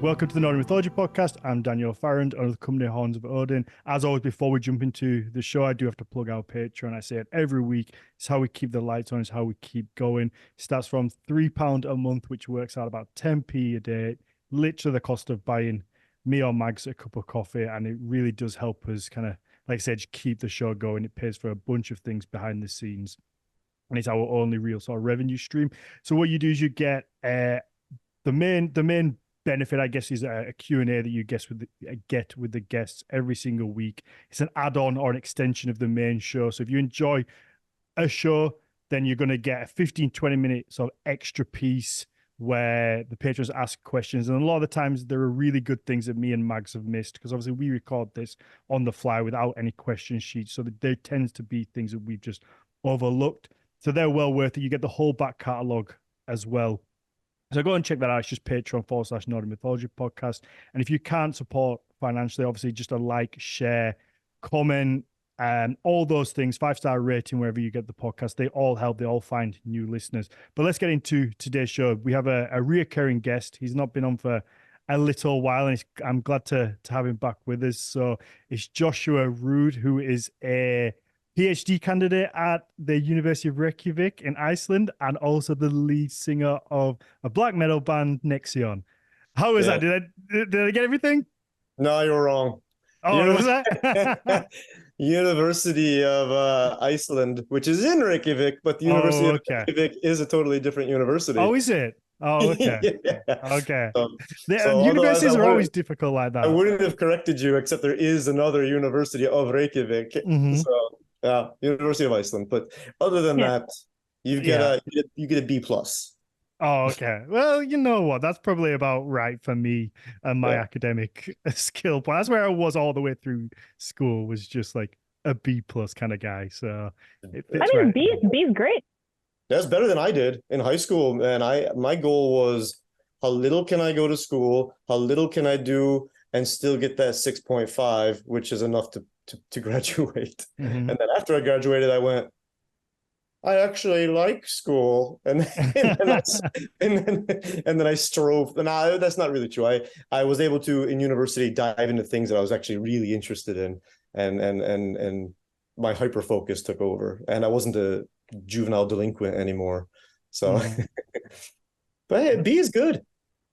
Welcome to the Nordic Mythology podcast. I'm Daniel Farrand of the company Horns of Odin. As always, before we jump into the show, I do have to plug our Patreon. I say it every week. It's how we keep the lights on. It's how we keep going. It starts from £3 a month, which works out about 10p a day. Literally the cost of buying me or Mags a cup of coffee. And it really does help us kind of, like I said, just keep the show going. It pays for a bunch of things behind the scenes. And it's our only real sort of revenue stream. So what you do is you get the main benefit, I guess, is a Q&A that you get with the guests every single week. It's an add-on or an extension of the main show. So if you enjoy a show, then you're going to get a 15-20 minute sort of extra piece where the patrons ask questions. And a lot of the times there are really good things that me and Mags have missed, because obviously we record this on the fly without any question sheets. So there tends to be things that we've just overlooked. So they're well worth it. You get the whole back catalogue as well. So go and check that out. It's just Patreon/Nordic Mythology podcast. And if you can't support financially, obviously just a like, share, comment, all those things, 5-star rating wherever you get the podcast. They all help. They all find new listeners. But let's get into today's show. We have a reoccurring guest. He's not been on for a little while, and I'm glad to have him back with us. So it's Joshua Rood, who is a PhD candidate at the University of Reykjavik in Iceland, and also the lead singer of a black metal band, Nexion. How was that? Did I get everything? No, you're wrong. Oh, was that? University of Iceland, which is in Reykjavik, but the University of Reykjavik is a totally different university. Oh, is it? Oh, okay. Yeah. Okay. So universities are always difficult like that. I wouldn't have corrected you, except there is another University of Reykjavik. Mm-hmm. So yeah, University of Iceland. But other than that, you get a B+. Oh, okay. Well, you know what? That's probably about right for me and my academic skill. But that's where I was all the way through school, was just like a B+ kind of guy. So B is great. That's better than I did in high school. And my goal was, how little can I go to school? How little can I do and still get that 6.5, which is enough to graduate. Mm-hmm. And then after I graduated, I went, I actually like school. And then I strove. No, that's not really true. I was able to, in university, dive into things that I was actually really interested in. And my hyper focus took over. And I wasn't a juvenile delinquent anymore. So, but hey, B is good.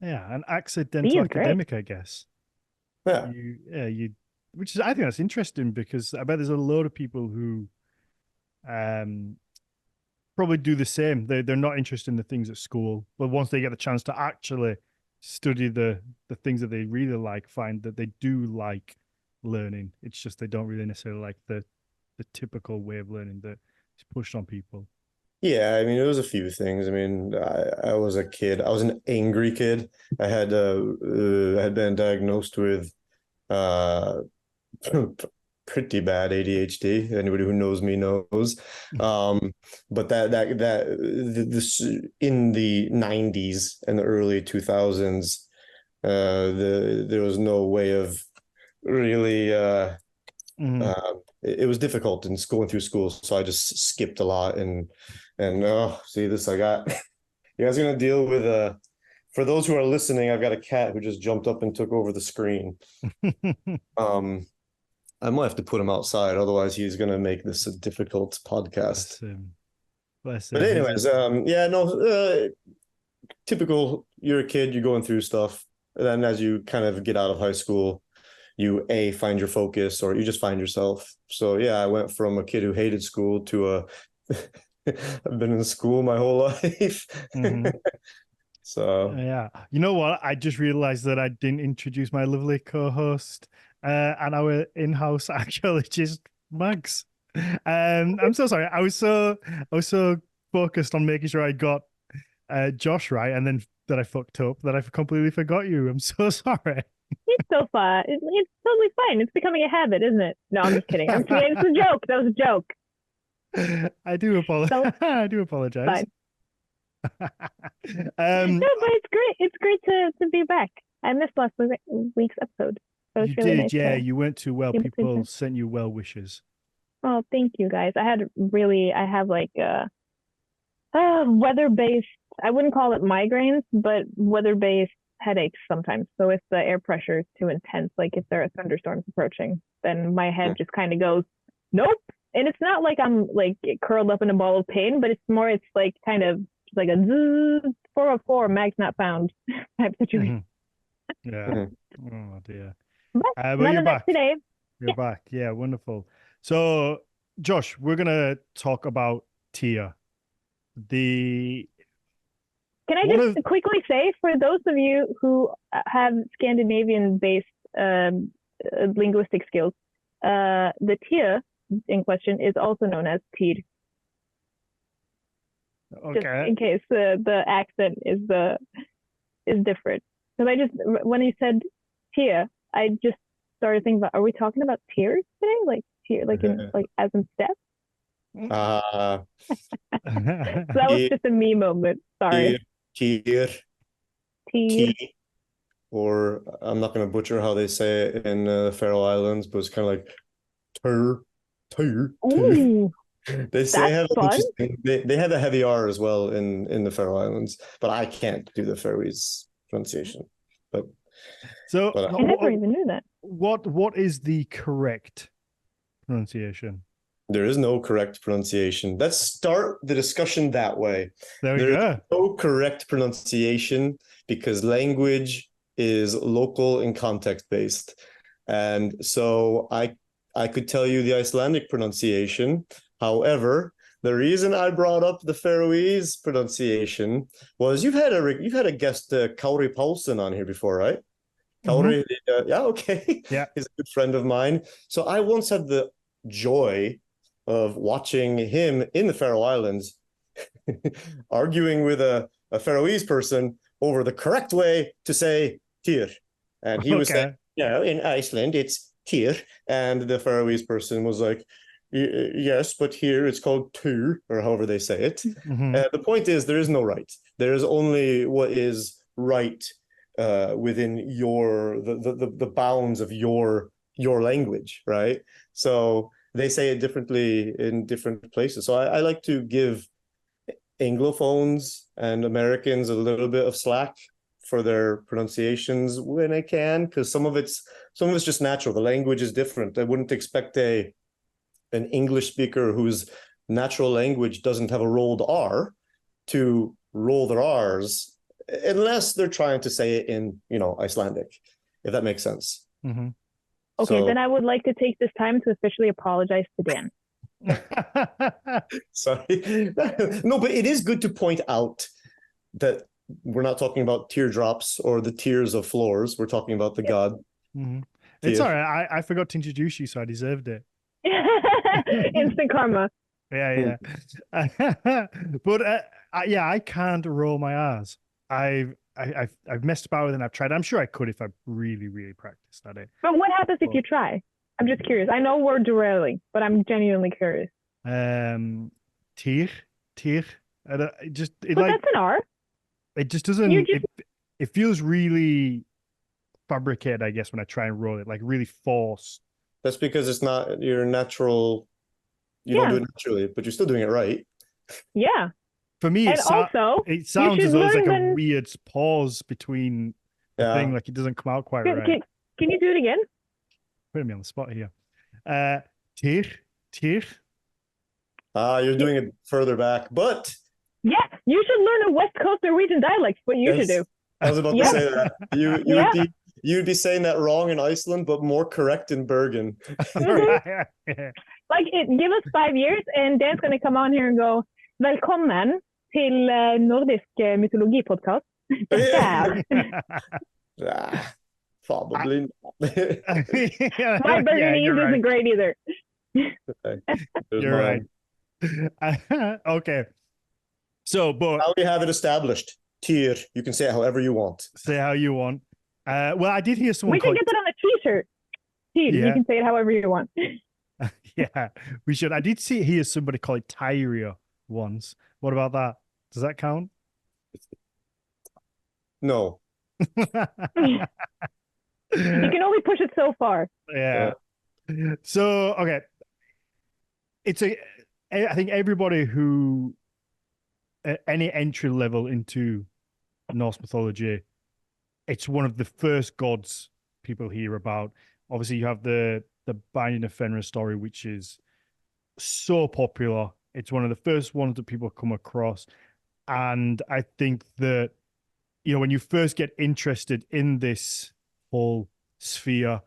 Yeah, an accidental academic, I guess. Yeah. Which is, I think that's interesting, because I bet there's a load of people who probably do the same. They're not interested in the things at school, but once they get the chance to actually study the things that they really like, find that they do like learning. It's just they don't really necessarily like the typical way of learning that is pushed on people. Yeah, I mean, it was a few things. I mean, I was a kid. I was an angry kid. I had been diagnosed with pretty bad ADHD. Anybody who knows me knows. But this in the 90s and the early 2000s, there was no way of really. It was difficult in going through school, so I just skipped a lot. And see this I got. You guys are gonna deal with for those who are listening, I've got a cat who just jumped up and took over the screen. I might have to put him outside, otherwise he's going to make this a difficult podcast. Bless him. But anyways, typical, you're a kid, you're going through stuff. And then as you kind of get out of high school, you find your focus, or you just find yourself. So yeah, I went from a kid who hated school to I've been in school my whole life. Mm-hmm. So yeah, you know what? I just realized that I didn't introduce my lovely co-host and our in-house archaeologist, Mags. I'm so sorry. I was so focused on making sure I got Josh right, and then that I fucked up that I completely forgot you. I'm so sorry. It's so fun. It's totally fine. It's becoming a habit, isn't it? No, I'm just kidding. I'm kidding. It's a joke. That was a joke. I do apologize. I do apologize. Fine. No, but it's great. It's great to be back. I missed last week's episode. So you really did, nice. Yeah. You weren't too well. People sent you well wishes. Oh, thank you guys. I have like weather-based, I wouldn't call it migraines, but weather-based headaches sometimes. So if the air pressure is too intense, like if there are thunderstorms approaching, then my head just kind of goes, nope. And it's not like I'm like curled up in a ball of pain, but it's like kind of like a 404 mags not found type situation. Yeah. Oh dear. But But you're back. Today. You're back. Yeah, wonderful. So, Josh, we're gonna talk about Tyr. Can I just quickly say, for those of you who have Scandinavian-based linguistic skills, the Tyr in question is also known as Tyr. Okay. Just in case the accent is different. Because when he said Tyr, I just started thinking about, are we talking about tears today? Like tear, like as in steps? So that was just a me moment. Sorry. Tyr. Or I'm not going to butcher how they say it in the Faroe Islands, but it's kind of like Tyr. Ooh, They say they have a heavy R as well in the Faroe Islands, but I can't do the Faroese pronunciation. But I never even knew that. What is the correct pronunciation? There is no correct pronunciation. Let's start the discussion that way. There is no correct pronunciation because language is local and context based. And so I could tell you the Icelandic pronunciation. However, the reason I brought up the Faroese pronunciation was you've had a guest, Kári Paulsen, on here before, right? Kári, yeah, okay. Yeah. He's a good friend of mine. So I once had the joy of watching him in the Faroe Islands arguing with a Faroese person over the correct way to say Tyr. And he was saying, in Iceland, it's Tyr. And the Faroese person was like, yes, but here it's called Tyr, or however they say it. The point is, there is no right. There is only what is right within the bounds of your language, right? So they say it differently in different places. So I like to give Anglophones and Americans a little bit of slack for their pronunciations when I can, because some of it's just natural. The language is different. I wouldn't expect an English speaker whose natural language doesn't have a rolled R to roll their R's unless they're trying to say it in, Icelandic, if that makes sense. Okay, then I would like to take this time to officially apologize to Dan. Sorry. No, but it is good to point out that we're not talking about teardrops or the tears of floors. We're talking about the god. It's all right. I forgot to introduce you, so I deserved it. Instant karma. Yeah. But I can't roll my R's. I've messed about with it and I've tried. I'm sure I could if I really, really practiced at it. But what happens if you try? I'm just curious. I know we're derailing, but I'm genuinely curious. Tyr. But that's an R. It just doesn't. It feels really fabricated, I guess, when I try and roll it, like really forced. That's because it's not your natural. You don't do it naturally, but you're still doing it right. Yeah. For me, it sounds as though there's like a weird pause between the thing, like it doesn't come out quite right. Can you do it again? Putting me on the spot here. Tyr. You're doing it further back, but yeah, you should learn a West Coast Norwegian dialect. What you should do. I was about to say that. You'd be saying that wrong in Iceland, but more correct in Bergen. Like, give us 5 years, and Dan's going to come on here and go, "Velkommen till Nordic Mythology podcast." Probably not. My Bergenese isn't great either. You're right. Okay. So, but now we have it established. Tyr, you can say it however you want. Say how you want. Well, I did hear someone. We can get that on a T-shirt. Tyr, you can say it however you want. Yeah, we should. I did hear somebody call it Tyria once. What about that? Does that count? No. You can only push it so far. Yeah. So, okay. I think everybody who, any entry level into Norse mythology it's one of the first gods people hear about. Obviously, you have the Binding of Fenrir story, which is so popular. It's one of the first ones that people come across. And I think that, when you first get interested in this whole sphere,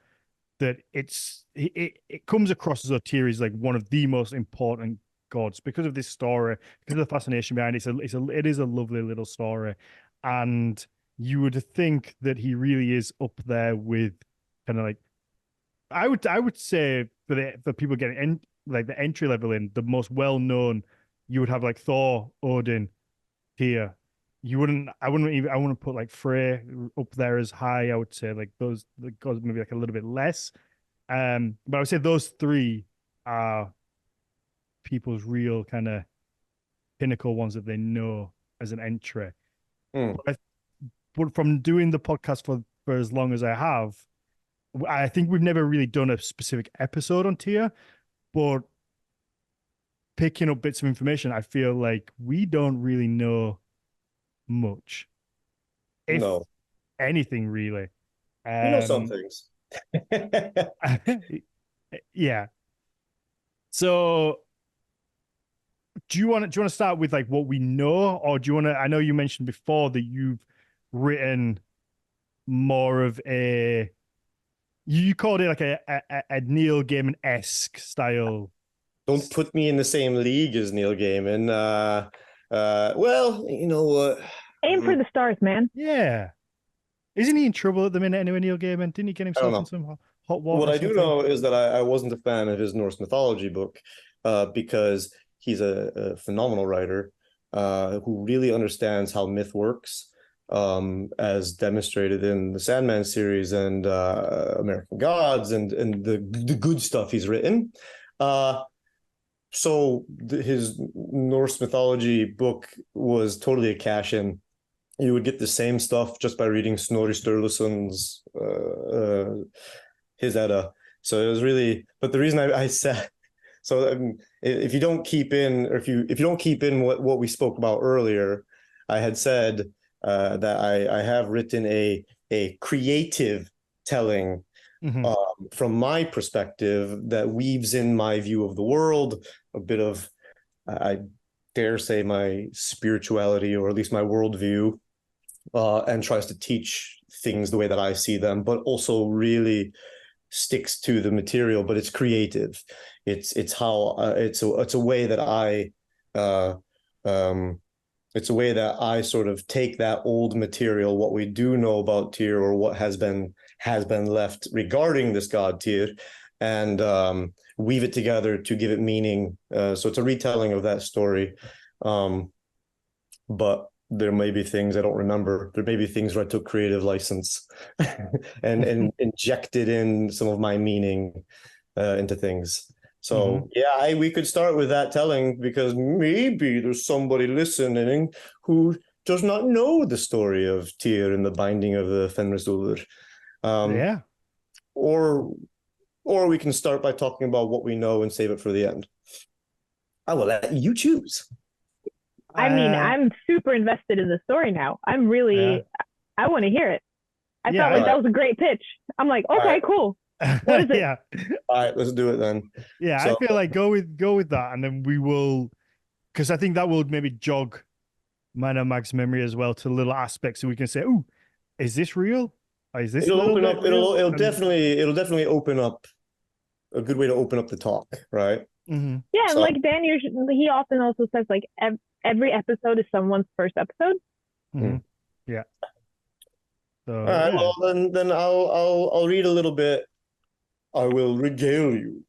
that it comes across as though Tyr is like one of the most important gods because of this story, because of the fascination behind it. It is a lovely little story. And you would think that he really is up there with kind of like, I would say for people getting in, like the entry level in, the most well known, you would have like Thor, Odin, Tyr. I wouldn't put like Frey up there as high. I would say like those the gods maybe like a little bit less. But I would say those three are people's real kind of pinnacle ones that they know as an entry. But from doing the podcast for as long as I have, I think we've never really done a specific episode on Tyr, but picking up bits of information, I feel like we don't really know much, if anything, really. You know some things. Yeah. So, do you want to start with like what we know, or do you want to? I know you mentioned before that you've written more of a. You called it like a Neil Gaiman-esque style. Don't put me in the same league as Neil Gaiman. Well, you know what? Aim for the stars, man. Yeah. Isn't he in trouble at the minute anyway, Neil Gaiman? Didn't he get himself in some hot water? What I do know is that I wasn't a fan of his Norse mythology book because he's a phenomenal writer who really understands how myth works, as demonstrated in the Sandman series and American Gods and the good stuff he's written. So his Norse mythology book was totally a cash-in. You would get the same stuff just by reading Snorri Sturluson's his Edda. So it was really, but the reason I said, so if you don't keep in, or if you don't keep in what we spoke about earlier, I had said that I have written a creative telling from my perspective that weaves in my view of the world, a bit of, I dare say, my spirituality, or at least my worldview, and tries to teach things the way that I see them, but also really sticks to the material. But it's creative. It's how it's a way that it's a way that I sort of take that old material, what we do know about Tyr, or what has been left regarding this god Tyr, and weave it together to give it meaning. So it's a retelling of that story. But there may be things I don't remember. There may be things where I took creative license and injected in some of my meaning into things. So yeah, we could start with that telling, because maybe there's somebody listening who does not know the story of Tyr and the binding of the Fenrisúlfur. Yeah. Or we can start by talking about what we know and save it for the end. I will let you choose. I mean, I'm super invested in the story now. I'm really, I want to hear it. I felt like that was a great pitch. I'm like, okay, cool. What is it? Yeah. All right, let's do it then. Yeah, so, I feel like go with that, and then we will, because I think that will maybe jog mine and Mag's memory as well to little aspects, so we can say, "Oh, is this real? Or is this?" It'll open up. It'll definitely open up a good way to open up the talk, right? Yeah, and like Dan usually, he often also says like every episode is someone's first episode. Yeah. So, all right. Well, then I'll read a little bit. I will regale you,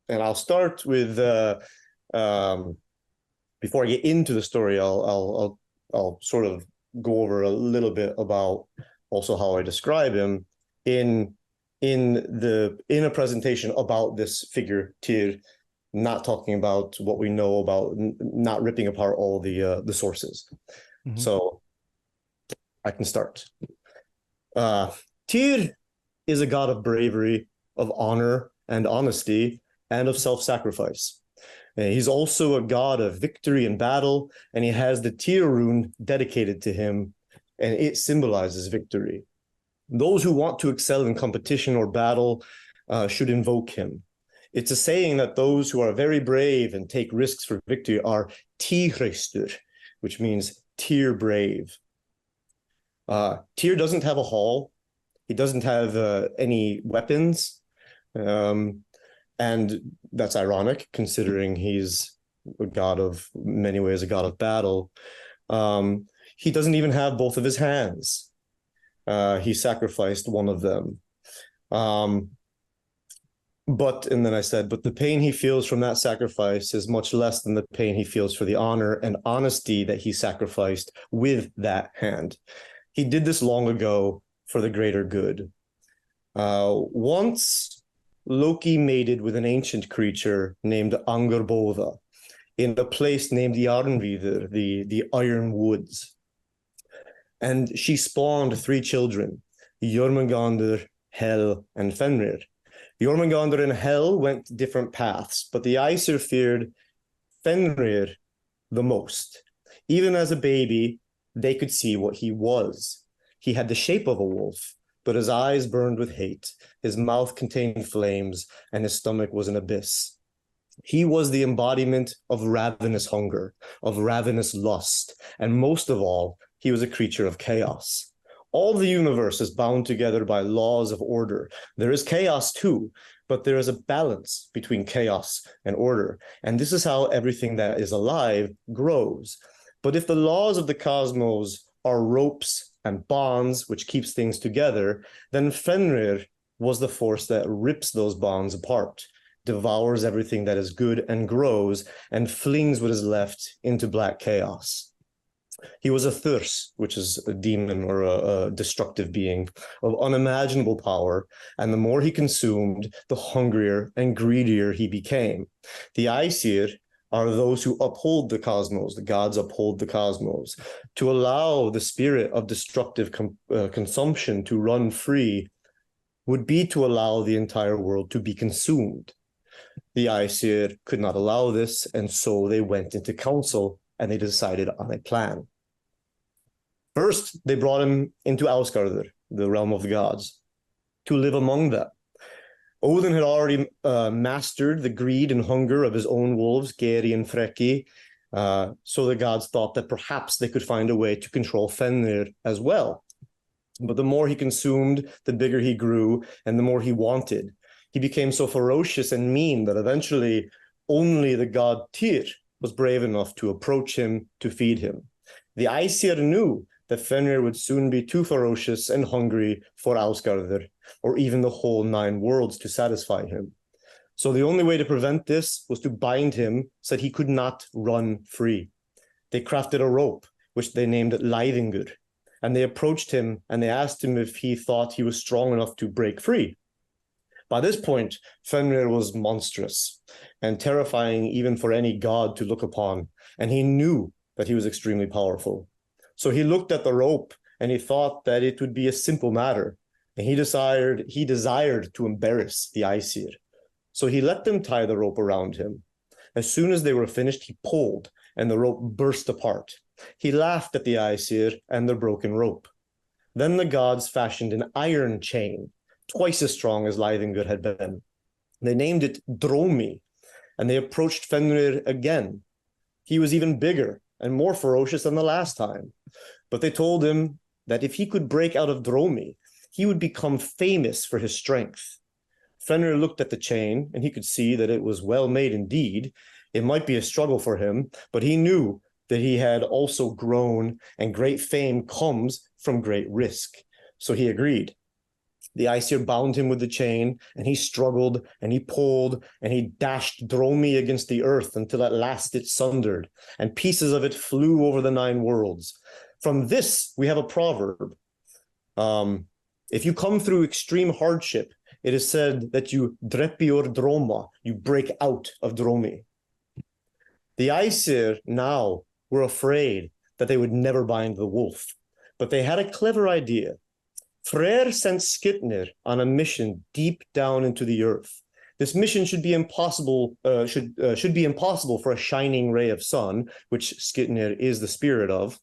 and I'll start with before I get into the story, I'll sort of go over a little bit about also how I describe him in a presentation about this figure Tyr, not talking about what we know about, not ripping apart all the sources. So I can start. Tyr is a god of bravery, of honor and honesty, and of self-sacrifice. He's also a god of victory in battle, and he has the Tyr rune dedicated to him, and it symbolizes victory. Those who want to excel in competition or battle should invoke him. It's a saying that those who are very brave and take risks for victory are Tyrhreistur, which means Tyr brave. Tyr doesn't have a hall. He doesn't have any weapons. And that's ironic, considering he's a god of, in many ways, a god of battle. He doesn't even have both of his hands. He sacrificed one of them. And then I said, but the pain he feels from that sacrifice is much less than the pain he feels for the honor and honesty that he sacrificed with that hand. He did this long ago for the greater good. Once, Loki mated with an ancient creature named Angerboda in a place named Jarnvidr, the Iron Woods. And she spawned 3 children, Jormungandr, Hel, and Fenrir. Jormungandr and Hel went different paths, but the Aesir feared Fenrir the most. Even as a baby, they could see what he was. He had the shape of a wolf, but his eyes burned with hate, his mouth contained flames, and his stomach was an abyss. He was the embodiment of ravenous hunger, of ravenous lust, and most of all, he was a creature of chaos. All the universe is bound together by laws of order. There is chaos too, but there is a balance between chaos and order. And this is how everything that is alive grows. But if the laws of the cosmos are ropes and bonds, which keeps things together, then Fenrir was the force that rips those bonds apart, devours everything that is good and grows, and flings what is left into black chaos. He was a Thurs, which is a demon or a destructive being of unimaginable power, and the more he consumed, the hungrier and greedier he became. The Aesir are those who uphold the cosmos, the gods uphold the cosmos. To allow the spirit of destructive consumption to run free would be to allow the entire world to be consumed. The Aesir could not allow this, and so they went into council and they decided on a plan. First, they brought him into Ausgarður, the realm of the gods, to live among them. Odin had already mastered the greed and hunger of his own wolves, Geri and Freki, so the gods thought that perhaps they could find a way to control Fenrir as well. But the more he consumed, the bigger he grew, and the more he wanted. He became so ferocious and mean that eventually only the god Tyr was brave enough to approach him to feed him. The Aesir knew that Fenrir would soon be too ferocious and hungry for Ausgarður, or even the whole 9 worlds to satisfy him. So the only way to prevent this was to bind him so that he could not run free. They crafted a rope, which they named Læðingur, and they approached him and they asked him if he thought he was strong enough to break free. By this point, Fenrir was monstrous and terrifying even for any god to look upon, and he knew that he was extremely powerful. So he looked at the rope and he thought that it would be a simple matter, and he desired to embarrass the Aesir. So he let them tie the rope around him. As soon as they were finished, he pulled, and the rope burst apart. He laughed at the Aesir and their broken rope. Then the gods fashioned an iron chain, twice as strong as Læðingur had been. They named it Dromi, and they approached Fenrir again. He was even bigger and more ferocious than the last time. But they told him that if he could break out of Dromi, he would become famous for his strength. Fenrir looked at the chain, and he could see that it was well made indeed. It might be a struggle for him, but he knew that he had also grown, and great fame comes from great risk. So he agreed. The Aesir bound him with the chain, and he struggled, and he pulled, and he dashed Dromi against the earth until at last it sundered, and pieces of it flew over the 9 worlds. From this, we have a proverb. If you come through extreme hardship, it is said that you drepior droma, you break out of Dromi. The Aesir now were afraid that they would never bind the wolf, but they had a clever idea. Freyr sent Skitnir on a mission deep down into the earth. This mission should be impossible for a shining ray of sun, which Skitnir is the spirit of.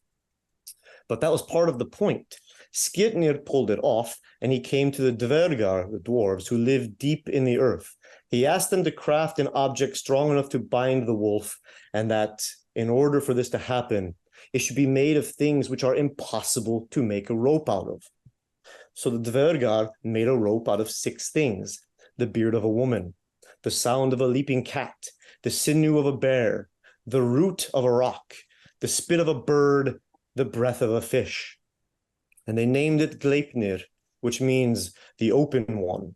But that was part of the point. Skirnir pulled it off, and he came to the Dvergar, the dwarves, who lived deep in the earth. He asked them to craft an object strong enough to bind the wolf, and that in order for this to happen, it should be made of things which are impossible to make a rope out of. So the Dvergar made a rope out of 6 things: the beard of a woman, the sound of a leaping cat, the sinew of a bear, the root of a rock, the spit of a bird, the breath of a fish. And they named it Gleipnir, which means the open one.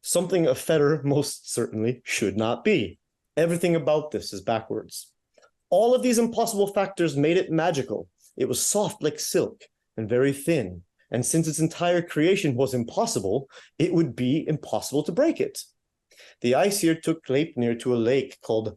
Something a fetter most certainly should not be. Everything about this is backwards. All of these impossible factors made it magical. It was soft like silk and very thin. And since its entire creation was impossible, it would be impossible to break it. The Aesir took Gleipnir to a lake called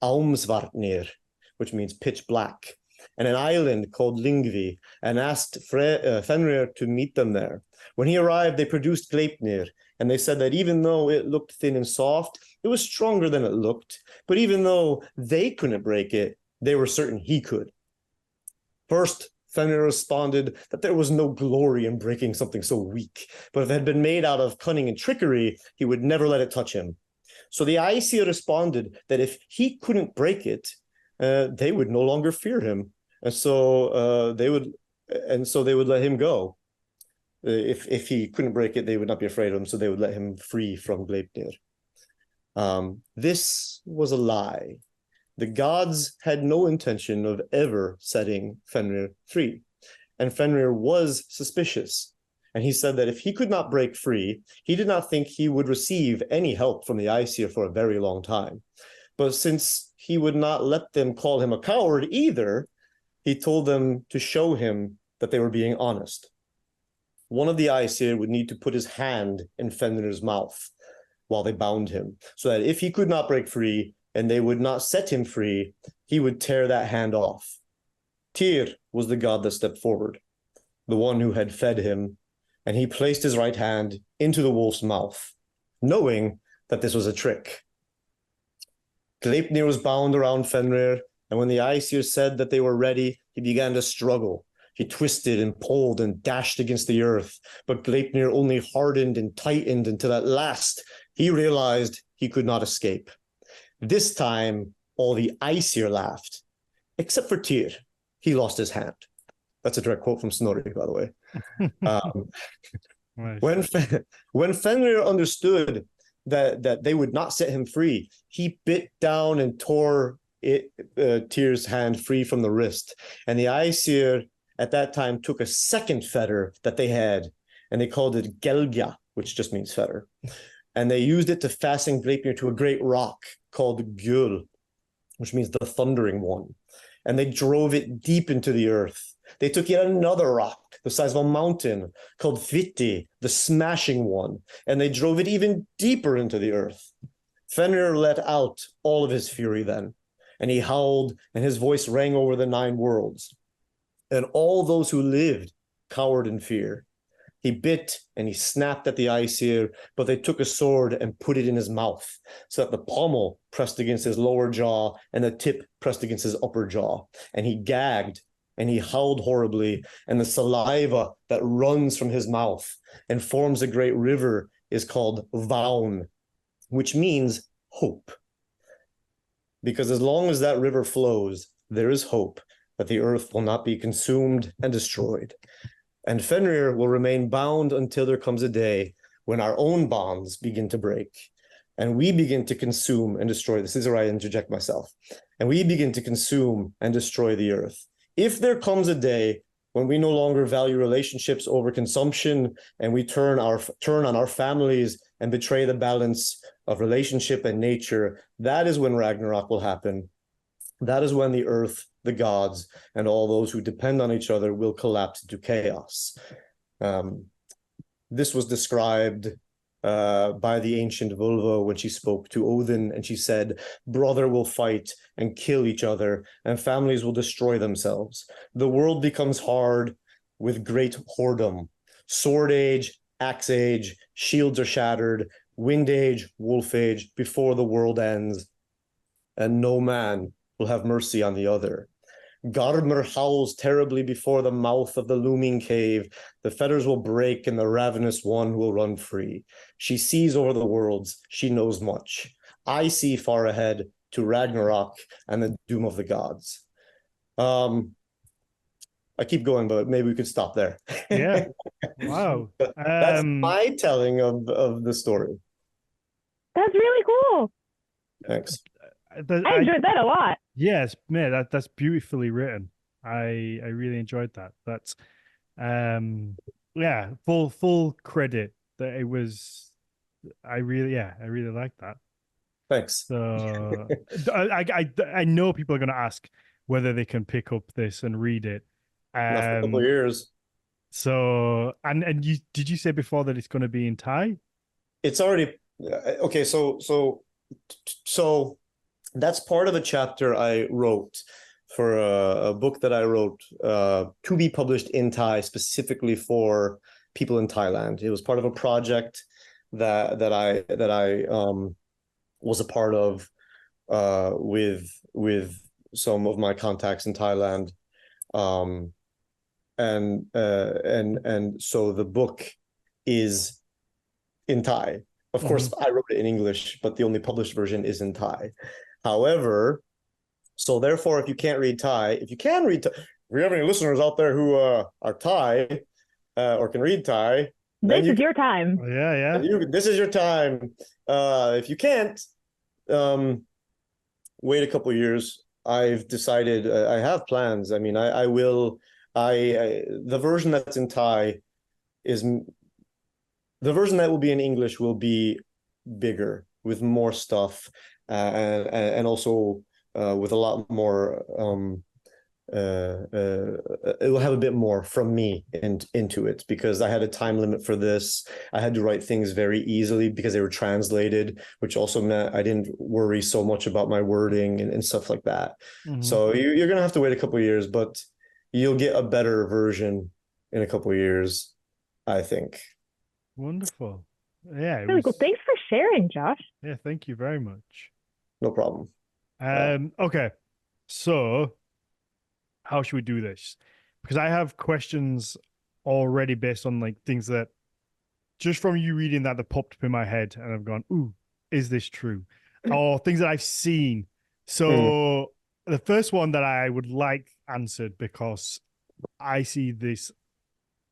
Almsvarnir, which means pitch black, and an island called Lingvi, and asked Fenrir to meet them there. When he arrived, they produced Gleipnir, and they said that even though it looked thin and soft, it was stronger than it looked. But even though they couldn't break it, they were certain he could. First, Fenrir responded that there was no glory in breaking something so weak, but if it had been made out of cunning and trickery, he would never let it touch him. So the Aesir responded that if he couldn't break it, they would no longer fear him, and so they would let him go. If he couldn't break it, they would not be afraid of him, so they would let him free from Gleipnir. This was a lie. The gods had no intention of ever setting Fenrir free, and Fenrir was suspicious. And he said that if he could not break free, he did not think he would receive any help from the Aesir for a very long time. But since he would not let them call him a coward either, he told them to show him that they were being honest. One of the Aesir would need to put his hand in Fenrir's mouth while they bound him, so that if he could not break free and they would not set him free, he would tear that hand off. Tyr was the god that stepped forward, the one who had fed him, and he placed his right hand into the wolf's mouth, knowing that this was a trick. Gleipnir was bound around Fenrir, and when the Aesir said that they were ready, he began to struggle. He twisted and pulled and dashed against the earth, but Gleipnir only hardened and tightened until at last he realized he could not escape. This time, all the Aesir laughed, except for Tyr. He lost his hand. That's a direct quote from Snorri, by the way. Nice. When Fenrir understood that they would not set him free, he bit down and tore Tyr's hand free from the wrist. And the Aesir at that time took a second fetter that they had, and they called it Gelgja, which just means fetter. And they used it to fasten Gleipnir to a great rock called Gjöll, which means the thundering one. And they drove it deep into the earth. They took yet another rock the size of a mountain called Viti, the smashing one, and they drove it even deeper into the earth. Fenrir let out all of his fury then, and he howled, and his voice rang over the 9 worlds. And all those who lived cowered in fear. He bit and he snapped at the Aesir, but they took a sword and put it in his mouth, so that the pommel pressed against his lower jaw and the tip pressed against his upper jaw. And he gagged and he howled horribly, and the saliva that runs from his mouth and forms a great river is called Vaun, which means hope. Because as long as that river flows, there is hope that the earth will not be consumed and destroyed. And Fenrir will remain bound until there comes a day when our own bonds begin to break, and we begin to consume and destroy. This is where I interject myself. And we begin to consume and destroy the earth. If there comes a day when we no longer value relationships over consumption, and we turn on our families and betray the balance of relationship and nature, that is when Ragnarok will happen. That is when the earth, the gods, and all those who depend on each other will collapse into chaos. This was described by the ancient Volva when she spoke to Odin, and she said, brother will fight and kill each other, and families will destroy themselves. The world becomes hard with great whoredom. Sword age, axe age, shields are shattered, wind age, wolf age, before the world ends, and no man will have mercy on the other. Garmr howls terribly before the mouth of the looming cave. The fetters will break and the ravenous one will run free. She sees over the worlds. She knows much. I see far ahead to Ragnarok and the doom of the gods. I keep going, but maybe we could stop there. Yeah. Wow. That's my telling of the story. That's really cool. Thanks. I enjoyed that a lot. Yes, man, that's beautifully written. I really enjoyed that. That's yeah, full credit that it was. I really like that. Thanks. So I know people are going to ask whether they can pick up this and read it. Not for a couple of years. So and did you say before that it's going to be in Thai? It's already okay. So that's part of a chapter I wrote for a book that I wrote to be published in Thai specifically for people in Thailand. It was part of a project that I was a part of with some of my contacts in Thailand. And so the book is in Thai. Of course, I wrote it in English, but the only published version is in Thai. However, so therefore, if you can't read Thai, if you can read Thai, if we have any listeners out there who are Thai or can read Thai, this is your time. Yeah. This is your time. If you can't, wait a couple of years. I've decided I have plans. I mean, I will. The version that's in Thai is the version that will be in English will be bigger with more stuff and also with a lot more. It will have a bit more from me into it because I had a time limit for this. I had to write things very easily because they were translated, which also meant I didn't worry so much about my wording and stuff like that. So you're gonna have to wait a couple of years, but you'll get a better version in a couple of years, I think. Wonderful. Yeah. Really cool. Thanks for sharing, Josh. Yeah, thank you very much. No problem. Okay. So how should we do this? Because I have questions already based on like things that just from you reading that popped up in my head and I've gone, ooh, is this true? Or things that I've seen. So the first one that I would like answered because I see this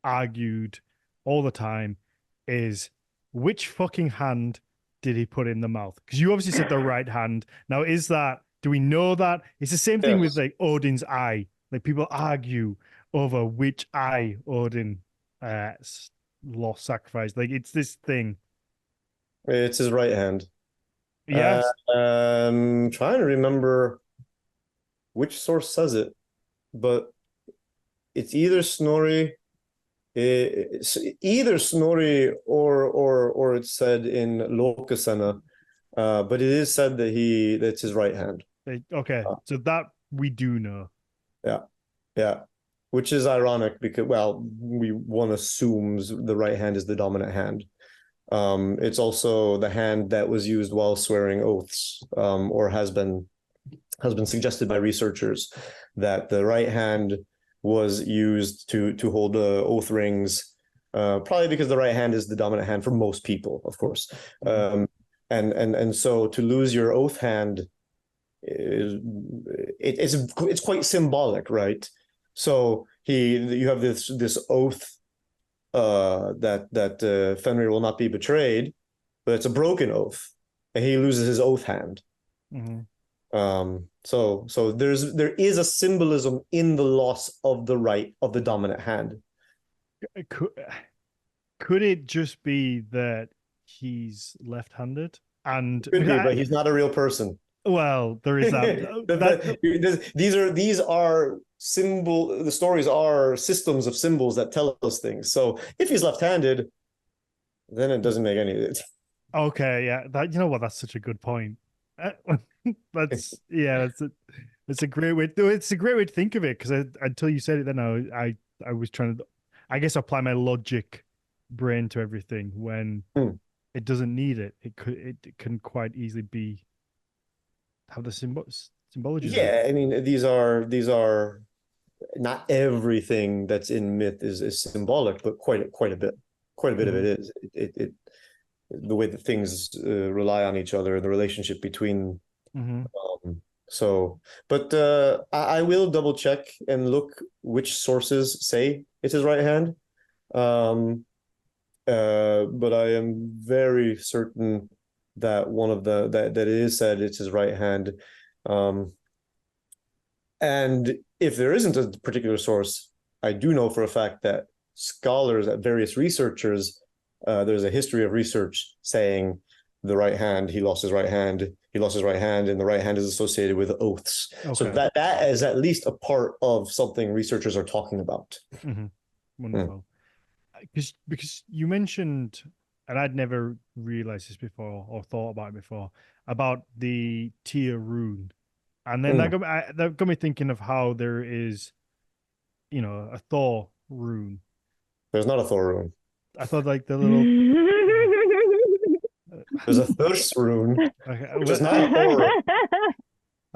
argued all the time is which fucking hand did he put in the mouth? Because you obviously said the right hand. Now, do we know that? It's the same thing with like Odin's eye. Like people argue over which eye Odin lost, sacrificed. Like it's this thing. It's his right hand. Yes. I'm trying to remember which source says it, but it's either Snorri. It's either Snorri or it's said in Lokasena, but it is said that's his right hand. Okay, so that we do know. Yeah, which is ironic because one assumes the right hand is the dominant hand. It's also the hand that was used while swearing oaths, or has been suggested by researchers that the right hand was used to hold oath rings, probably because the right hand is the dominant hand for most people, of course. And so to lose your oath hand it's quite symbolic, right? So you have this oath that Fenrir will not be betrayed, but it's a broken oath, and he loses his oath hand. So there is a symbolism in the loss of the dominant hand. Could it just be that he's left-handed? And could be, but he's not a real person. Well, there is that. These are the stories are systems of symbols that tell us things. So if he's left-handed, then it doesn't make any. Okay, yeah, you know what? That's such a good point. It's a great way. It's a great way to think of it because until you said it, then I was trying to, I guess, apply my logic brain to everything when it doesn't need it. It can quite easily be have the symbology. Yeah, I mean, these are not everything that's in myth is symbolic, but quite a bit of it is. It the way that things rely on each other, the relationship between. So, but I will double check and look which sources say it's his right hand. But I am very certain that one of that it is said it's his right hand. And if there isn't a particular source, I do know for a fact that scholars, various researchers, there's a history of research saying the right hand, he lost his right hand, and the right hand is associated with oaths. Okay. So that is at least a part of something researchers are talking about. Wonderful. Because you mentioned, and I'd never realized this before or thought about it before, about the Tyr rune. And then that got me thinking of how there is, a Thor rune. There's not a Thor rune. I thought like the little... There's a Thurs rune, which is not a Thor rune.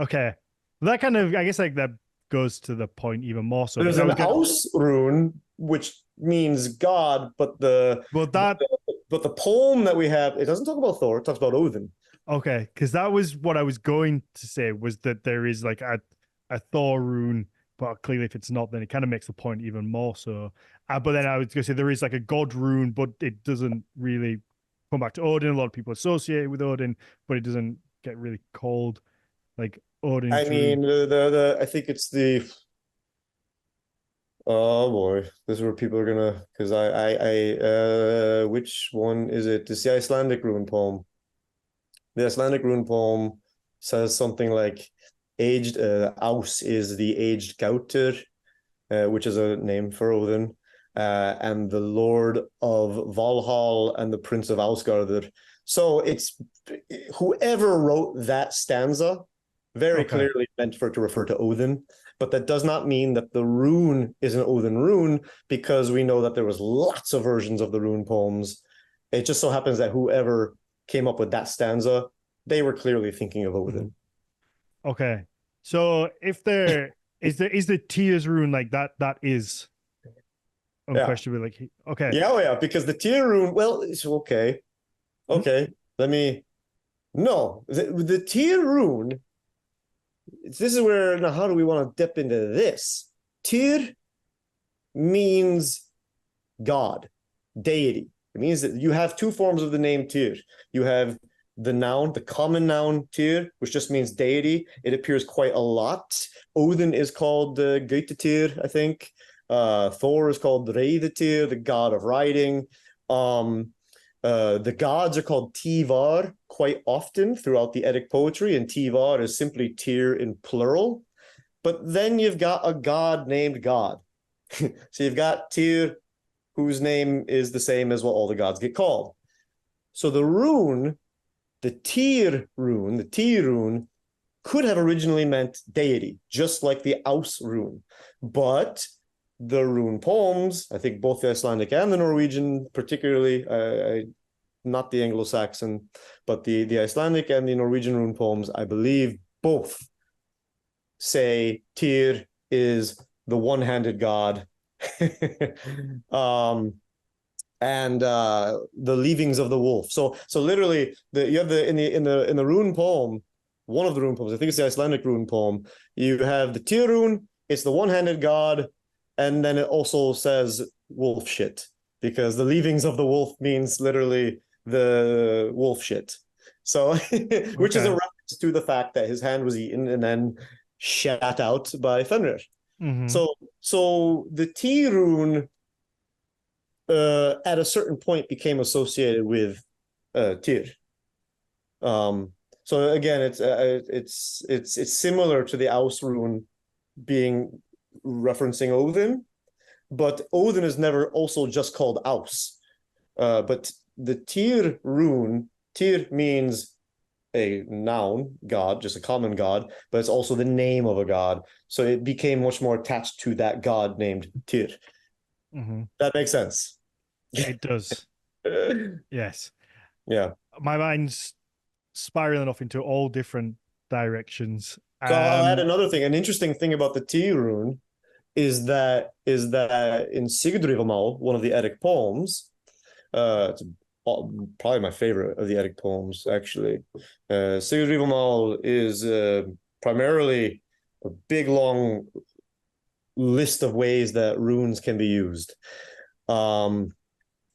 Okay. That kind of, I guess like that goes to the point even more so. There's an Aus rune, which means God, but the poem that we have, it doesn't talk about Thor, it talks about Odin. Okay, because that was what I was going to say, was that there is like a Thor rune, but clearly if it's not, then it kind of makes the point even more so. But then I was going to say there is like a God rune, but it doesn't really come back to Odin. A lot of people associate it with Odin, but it doesn't get really called like Odin. I mean, I think it's the... Oh boy, this is where people are gonna, because which one is it? It's the Icelandic rune poem. The Icelandic rune poem says something like aged Aus is the aged Gautur, which is a name for Odin, and the Lord of Valhall and the Prince of Ausgarður. So it's whoever wrote that stanza very clearly meant for it to refer to Odin. But that does not mean that the rune is an Odin rune, because we know that there was lots of versions of the rune poems. It just so happens that whoever came up with that stanza, they were clearly thinking of Odin. Okay. So if there is the Tyr's rune like that is unquestionably like okay. Yeah, because the Tyr rune, well, it's okay. Okay. The Tyr rune, this is where, now how do we want to dip into this? Tyr means God, deity. It means that you have two forms of the name Tyr. You have the noun, the common noun Tyr, which just means deity. It appears quite a lot. Odin is called Gautetyr, I think. Thor is called Reiðtyr, the god of riding. The gods are called Tívar quite often throughout the Eddic poetry, and Tívar is simply Tyr in plural. But then you've got a god named God. So you've got Tyr, whose name is the same as what all the gods get called. So the rune, the Tyr rune, could have originally meant deity, just like the Aus rune. But the rune poems, I think both the Icelandic and the Norwegian, particularly, not the Anglo-Saxon, but the Icelandic and the Norwegian rune poems, I believe both say Tyr is the one-handed god. And the leavings of the wolf. So literally, you have in the rune poem, one of the rune poems, I think it's the Icelandic rune poem, you have the Tyr rune, it's the one-handed god, and then it also says wolf shit, because the leavings of the wolf means literally the wolf shit. So, which is a reference to the fact that his hand was eaten and then shat out by Fenrir. So the T rune at a certain point became associated with Tyr. So again, it's similar to the Aus rune being referencing Odin, but Odin is never also just called Aus. But the Tyr rune, Tyr means a noun, god, just a common god, but it's also the name of a god. So it became much more attached to that god named Tyr. That makes sense. It does. Yes. Yeah. My mind's spiraling off into all different directions. So I'll add another thing. An interesting thing about the T rune is that in Sigurdrifamal, one of the Eddic poems, it's probably my favorite of the Eddic poems, actually. Sigurdrifamal is primarily a big, long list of ways that runes can be used. And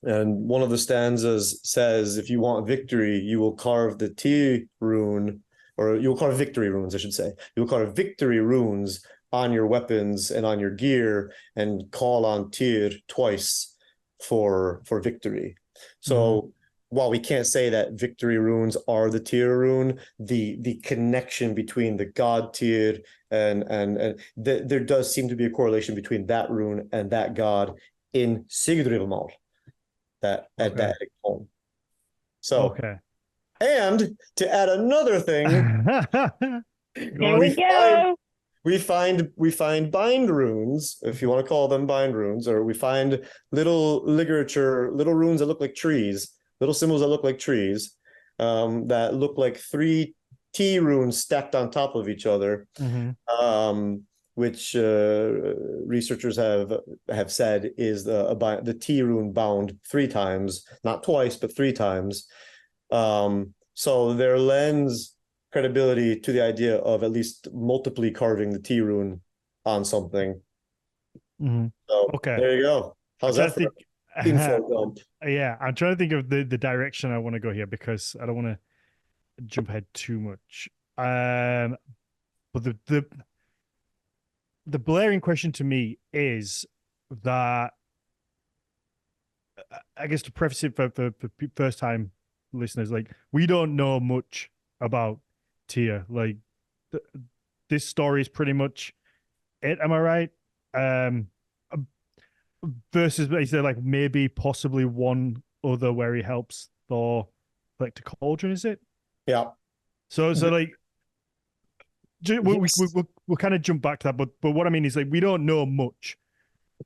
one of the stanzas says, if you want victory, you will carve the T rune, or you will carve victory runes, I should say. You will carve victory runes on your weapons and on your gear and call on Tyr twice for victory. So while we can't say that victory runes are the Tyr rune, the connection between the god Tyr and there does seem to be a correlation between that rune and that god in Sigurdrifamal, that poem. So and to add another thing, here we go. We find bind runes, if you want to call them bind runes, or we find little ligature, little runes that look like trees, little symbols that look like trees, that look like 3 T runes stacked on top of each other, which researchers have said is the T rune bound 3 times, not twice, but 3 times. So there lends credibility to the idea of at least multiply carving the T rune on something. So there you go. How's that for info dump? Yeah, I'm trying to think of the direction I want to go here, because I don't want to jump ahead too much. But the blaring question to me is that, I guess to preface it for first time listeners, like, we don't know much about Tyr. Like, this story is pretty much it. Am I right? Versus, is there like maybe possibly one other where he helps Thor collect a cauldron? Is it? Yeah. So like, we'll kind of jump back to that, but what I mean is, like, we don't know much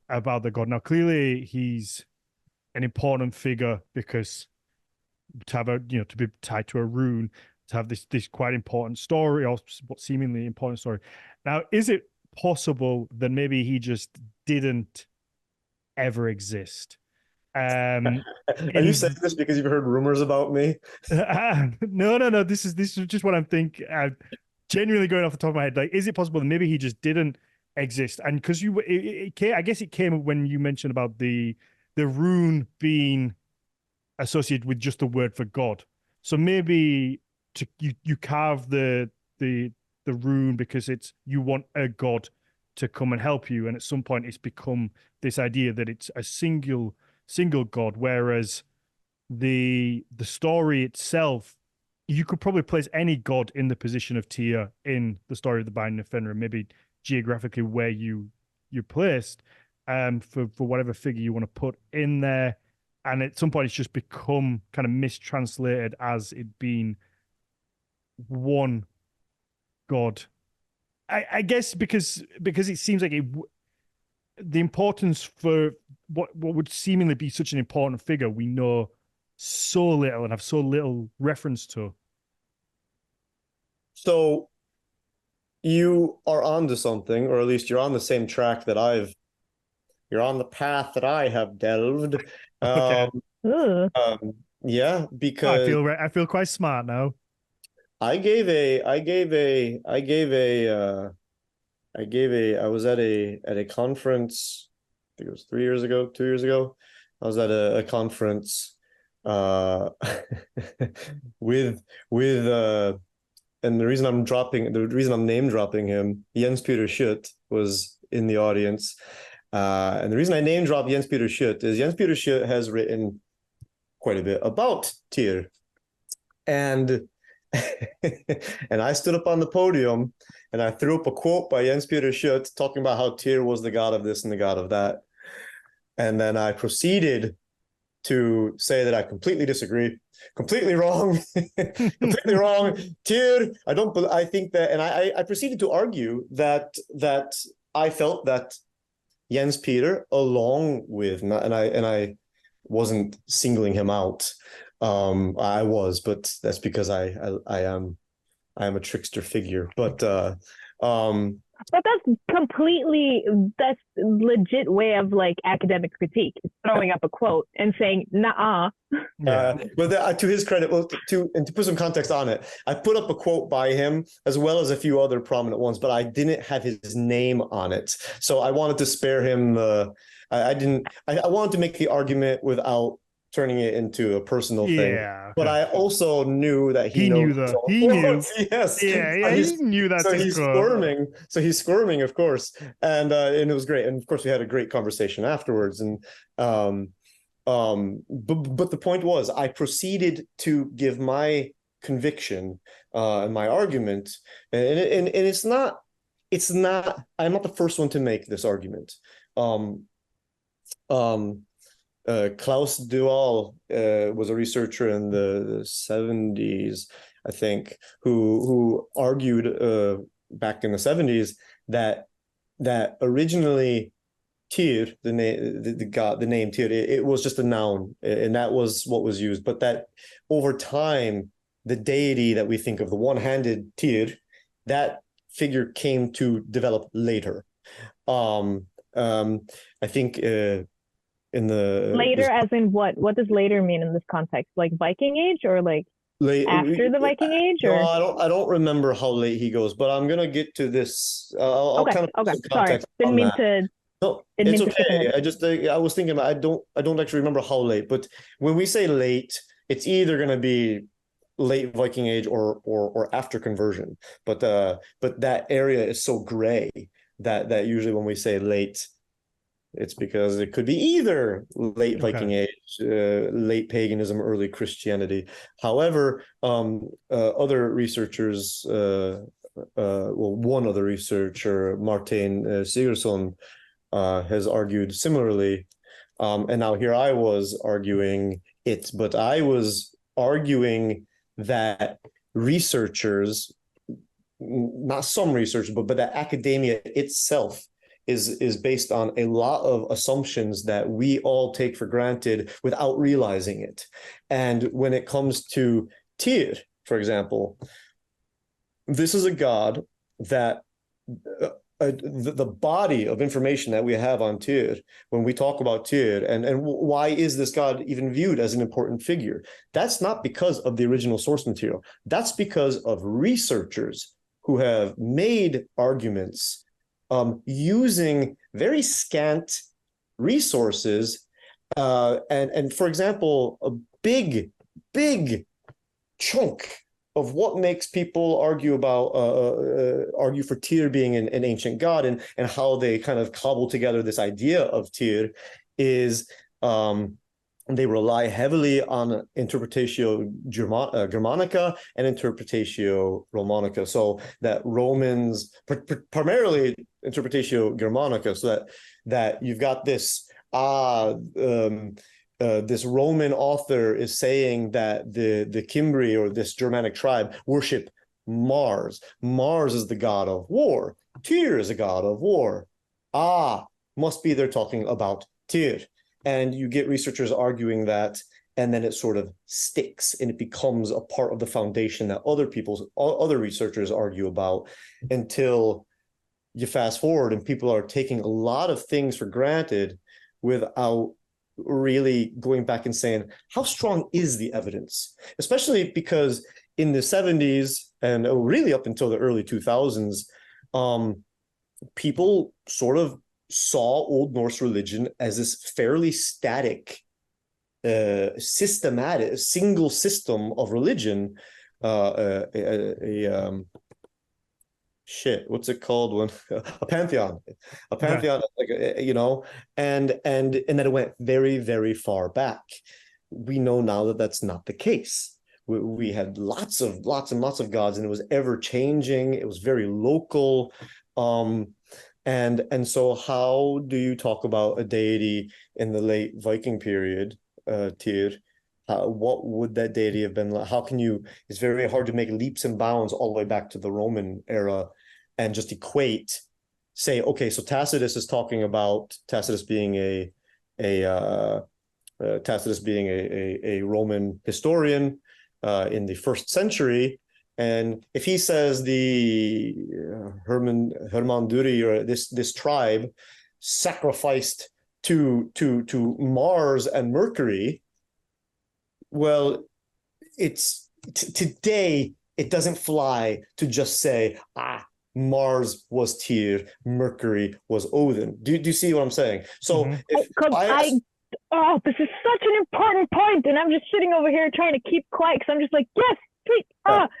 about the god. Now, clearly he's an important figure, because to have to be tied to a rune, to have this quite important story, or what seemingly important story. Now, is it possible that maybe he just didn't ever exist? Are you saying this because you've heard rumors about me? No. This is just what I'm thinking. Genuinely going off the top of my head, like, is it possible that maybe he just didn't exist? And because I guess it came when you mentioned about the rune being associated with just the word for God. So maybe you carve the rune because you want a god to come and help you, and at some point it's become this idea that it's a single god, whereas the story itself, you could probably place any god in the position of Tyr in the story of the Binding of Fenrir, maybe geographically where you're placed, for whatever figure you want to put in there. And at some point it's just become kind of mistranslated as it being one god. I guess because it seems like the importance for what would seemingly be such an important figure, we know so little and have so little reference to. So you are onto something, or at least you're on the same track that you're on the path that I have delved. Okay. Yeah, because I feel quite smart now. I was at a conference, I think it was 2 years ago. I was at a conference with and the reason I'm name dropping him, Jens Peter Schutt was in the audience. And the reason I name drop Jens Peter Schutt is Jens Peter Schutt has written quite a bit about Tyr. And and I stood up on the podium and I threw up a quote by Jens Peter Schutt talking about how Tyr was the god of this and the god of that. And then I proceeded to say that I completely disagree. Completely wrong. Completely wrong. Tyr, I think that, and I proceeded to argue that I felt that Jens Peter, along with, and I wasn't singling him out. I was, but that's because I am I am a trickster figure. But that's legit way of like academic critique, throwing up a quote and saying, nah. But to his credit, to put some context on it, I put up a quote by him as well as a few other prominent ones, but I didn't have his name on it. So I wanted to spare him. I wanted to make the argument without turning it into a personal thing. Okay. But I also knew that he knew. Yes. He knew that. So he's squirming. So he's squirming, of course, and it was great. And of course, we had a great conversation afterwards. And but the point was, I proceeded to give my conviction and my argument, and it's not. I'm not the first one to make this argument. Klaus Dual was a researcher in the 70s, I think, who argued back in the 70s that originally Tyr, the name Tyr, it was just a noun, and that was what was used, but that over time, the deity that we think of, the one-handed Tyr, that figure came to develop later. I think in the later, as in what? What does later mean in this context? Like Viking Age, or like after the Viking Age? Or? No, I don't remember how late he goes, but I'm gonna get to this. I'll kind of put some context. Sorry, didn't mean that. To. No, it's okay. I was thinking, I don't actually remember how late, but when we say late, it's either gonna be late Viking Age or after conversion. But that area is so gray that usually when we say late, it's because it could be either late Viking Age, late paganism, early Christianity. However, other researchers, one other researcher, Martin Sigurdsson, has argued similarly. And now here I was arguing it, but I was arguing that researchers, not some research, but that academia itself is based on a lot of assumptions that we all take for granted without realizing it. And when it comes to Tyr, for example, this is a god that the body of information that we have on Tyr, when we talk about Tyr, and why is this god even viewed as an important figure? That's not because of the original source material. That's because of researchers who have made arguments using very scant resources, and for example, a big chunk of what makes people argue for Tyr being an ancient god, and how they kind of cobble together this idea of Tyr is they rely heavily on Interpretatio Germanica and Interpretatio Romanica. So that Romans, primarily Interpretatio Germanica, so that you've got this this Roman author is saying that the Cimbri, or this Germanic tribe, worship Mars. Mars is the god of war. Tyr is a god of war. Must be they're talking about Tyr. And you get researchers arguing that, and then it sort of sticks and it becomes a part of the foundation that other researchers argue about, until you fast forward and people are taking a lot of things for granted without really going back and saying, how strong is the evidence? Especially because in the 70s and really up until the early 2000s, people sort of saw Old Norse religion as this fairly static, systematic, single system of religion, what's it called when a pantheon, like, and that it went very, very far back. We know now that that's not the case. We had lots and lots of gods, and it was ever changing. It was very local. And so how do you talk about a deity in the late Viking period, Tyr? What would that deity have been like? How can you, it's very hard to make leaps and bounds all the way back to the Roman era and just say, okay, so Tacitus is talking about Tacitus being a Roman historian in the 1st century. And if he says the Hermanduri, or this tribe sacrificed to Mars and Mercury, well, it's today it doesn't fly to just say, Mars was Tyr, Mercury was Odin. Do you see what I'm saying? So this is such an important point, and I'm just sitting over here trying to keep quiet because I'm just like, yes, please,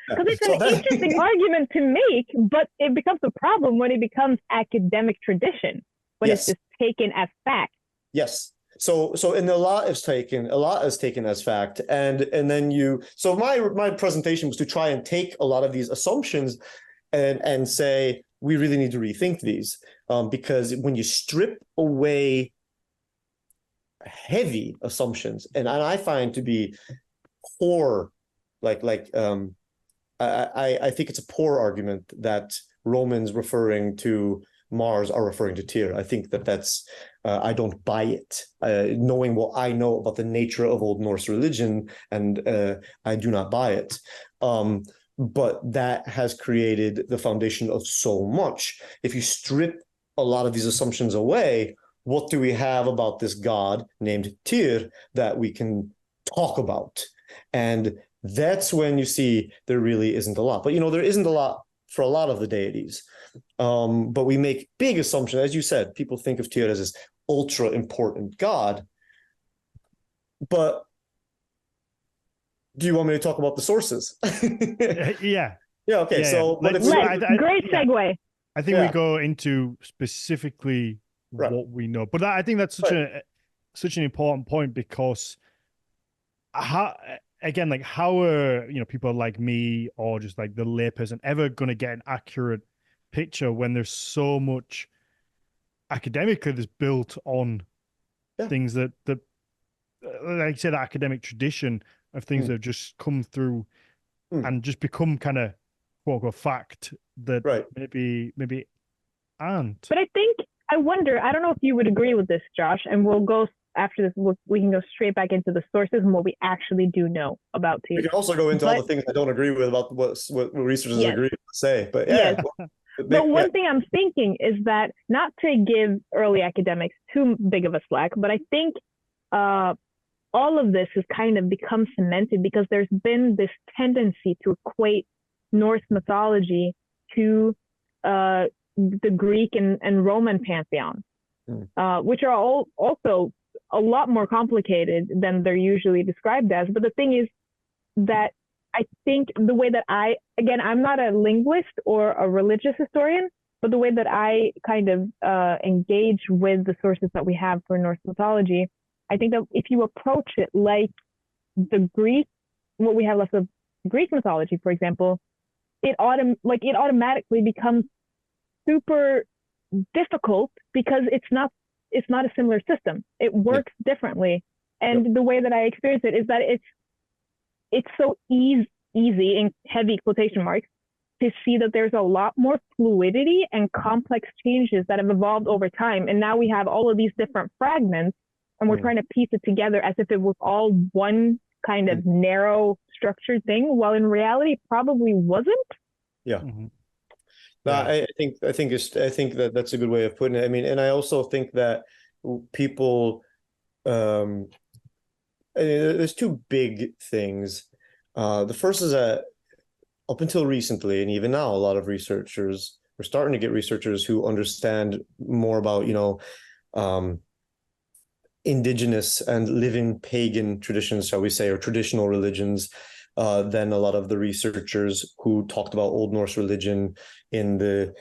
because it's an interesting argument to make, but it becomes a problem when it becomes academic tradition, when it's just taken as fact. Yes. So and a lot is taken as fact, and then so my presentation was to try and take a lot of these assumptions and say we really need to rethink these, because when you strip away heavy assumptions, and I find to be poor, I think it's a poor argument that Romans referring to Mars are referring to Tyr. I think that's I don't buy it. Knowing what I know about the nature of Old Norse religion, and I do not buy it. But that has created the foundation of so much. If you strip a lot of these assumptions away, what do we have about this god named Tyr that we can talk about? And that's when you see there really isn't a lot. But there isn't a lot for a lot of the deities. But we make big assumptions. As you said, people think of Tyr as this ultra important god. But do you want me to talk about the sources? Yeah. Yeah. Okay. Yeah, so great segue. I think we go into specifically what we know, but I think that's such an important point, because how are people like me, or just like the layperson, ever going to get an accurate picture when there's so much academically that's built on things that like I said, academic tradition of things that have just come through and just become kind of quote unquote fact that maybe aren't. But I wonder, I don't know if you would agree with this, Josh, and we'll go after this, we can go straight back into the sources and what we actually do know about Tyr. We can also go into all the things I don't agree with about what researchers agree to say. But but one thing I'm thinking is that, not to give early academics too big of a slack, but I think all of this has kind of become cemented because there's been this tendency to equate Norse mythology to the Greek and Roman pantheon, which are all also a lot more complicated than they're usually described as. But the thing is that I think the way that I'm not a linguist or a religious historian, but the way that I kind of engage with the sources that we have for Norse mythology, I think that if you approach it like what we have left of Greek mythology, for example, it automatically becomes super difficult because it's not a similar system. It works differently. And the way that I experience it is that it's so easy, in heavy quotation marks, to see that there's a lot more fluidity and complex changes that have evolved over time. And now we have all of these different fragments, and we're trying to piece it together as if it was all one kind of narrow structured thing, while in reality it probably wasn't. Yeah. Mm-hmm. No, I think that that's a good way of putting it. I mean, and I also think that people, there's two big things. The first is that up until recently, and even now, a lot of researchers, we're starting to get researchers who understand more about, indigenous and living pagan traditions, shall we say, or traditional religions, than a lot of the researchers who talked about Old Norse religion in the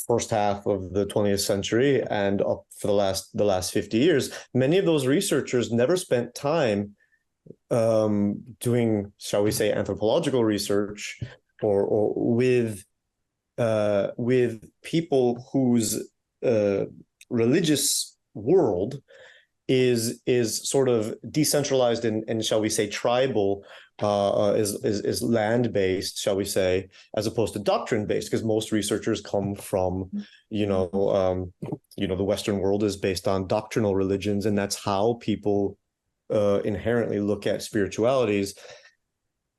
first half of the 20th century and up for the last 50 years. Many of those researchers never spent time doing, shall we say, anthropological research or with people whose religious world is sort of decentralized and shall we say tribal, is land-based, shall we say, as opposed to doctrine-based, because most researchers come from, the Western world is based on doctrinal religions, and that's how people inherently look at spiritualities.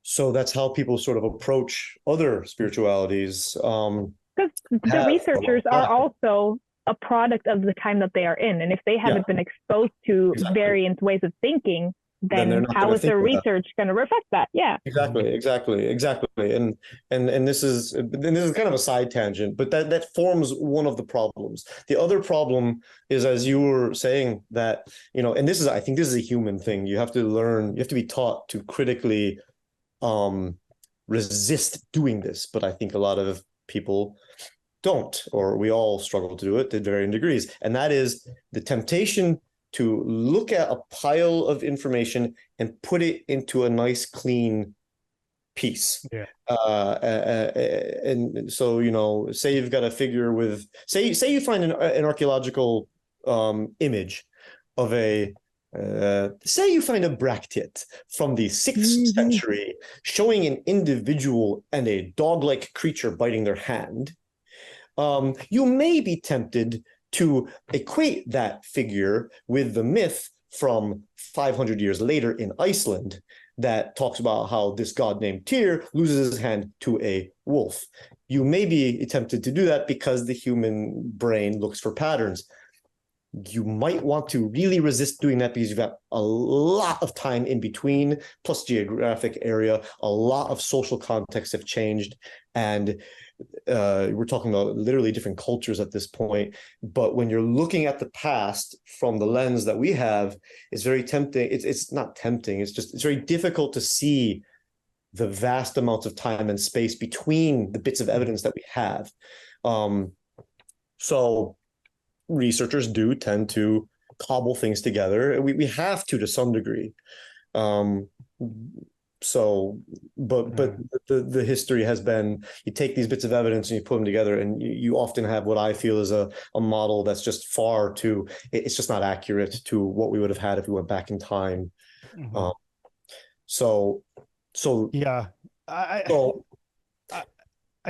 So that's how people sort of approach other spiritualities. Because the researchers are also a product of the time that they are in. And if they haven't been exposed to variant ways of thinking, then how is their research going to reflect that? Yeah, exactly. And this is kind of a side tangent, but that forms one of the problems. The other problem is, as you were saying, that, you know, and this is, I think this is a human thing. You have to learn, you have to be taught to critically resist doing this. But I think a lot of people don't, or we all struggle to do it to varying degrees, and that is the temptation to look at a pile of information and put it into a nice, clean piece. Yeah. And so, you know, say you've got a figure with, say you find an archaeological image of a, say you find a bracteate from the 6th century showing an individual and a dog-like creature biting their hand. You may be tempted to equate that figure with the myth from 500 years later in Iceland that talks about how this god named Tyr loses his hand to a wolf. You may be tempted to do that because the human brain looks for patterns. You might want to really resist doing that because you've got a lot of time in between, plus geographic area, a lot of social contexts have changed, and we're talking about literally different cultures at this point. But when you're looking at the past from the lens that we have, it's very tempting. It's not tempting. It's very difficult to see the vast amounts of time and space between the bits of evidence that we have. So researchers do tend to cobble things together. We have to some degree. So, but the history has been, you take these bits of evidence and you put them together, and you often have what I feel is a model that's just far too, it's just not accurate to what we would have had if we went back in time. So yeah, I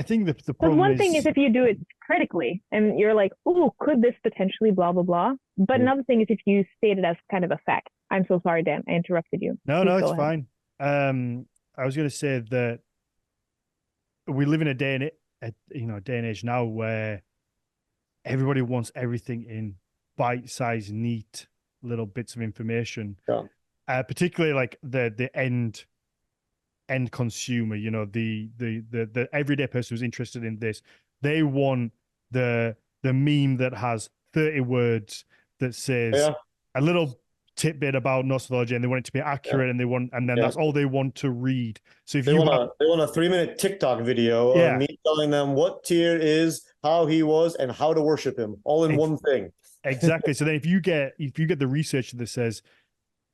think the problem one thing is if you do it critically and you're like, oh, could this potentially blah, blah, blah. But another thing is if you state it as kind of a fact. I'm so sorry, Dan, I interrupted you. No, it's fine. I was going to say that we live in a day and age now where everybody wants everything in bite-sized, neat little bits of information. Yeah. Particularly like the end consumer, you know, the everyday person who's interested in this. They want the meme that has 30 words that says a little tidbit about Mythology, and they want it to be accurate, and then that's all they want to read. So if they want a 3-minute TikTok video of me telling them what Tyr is, how he was, and how to worship him, all in one thing. Exactly. So then if you get the research that says,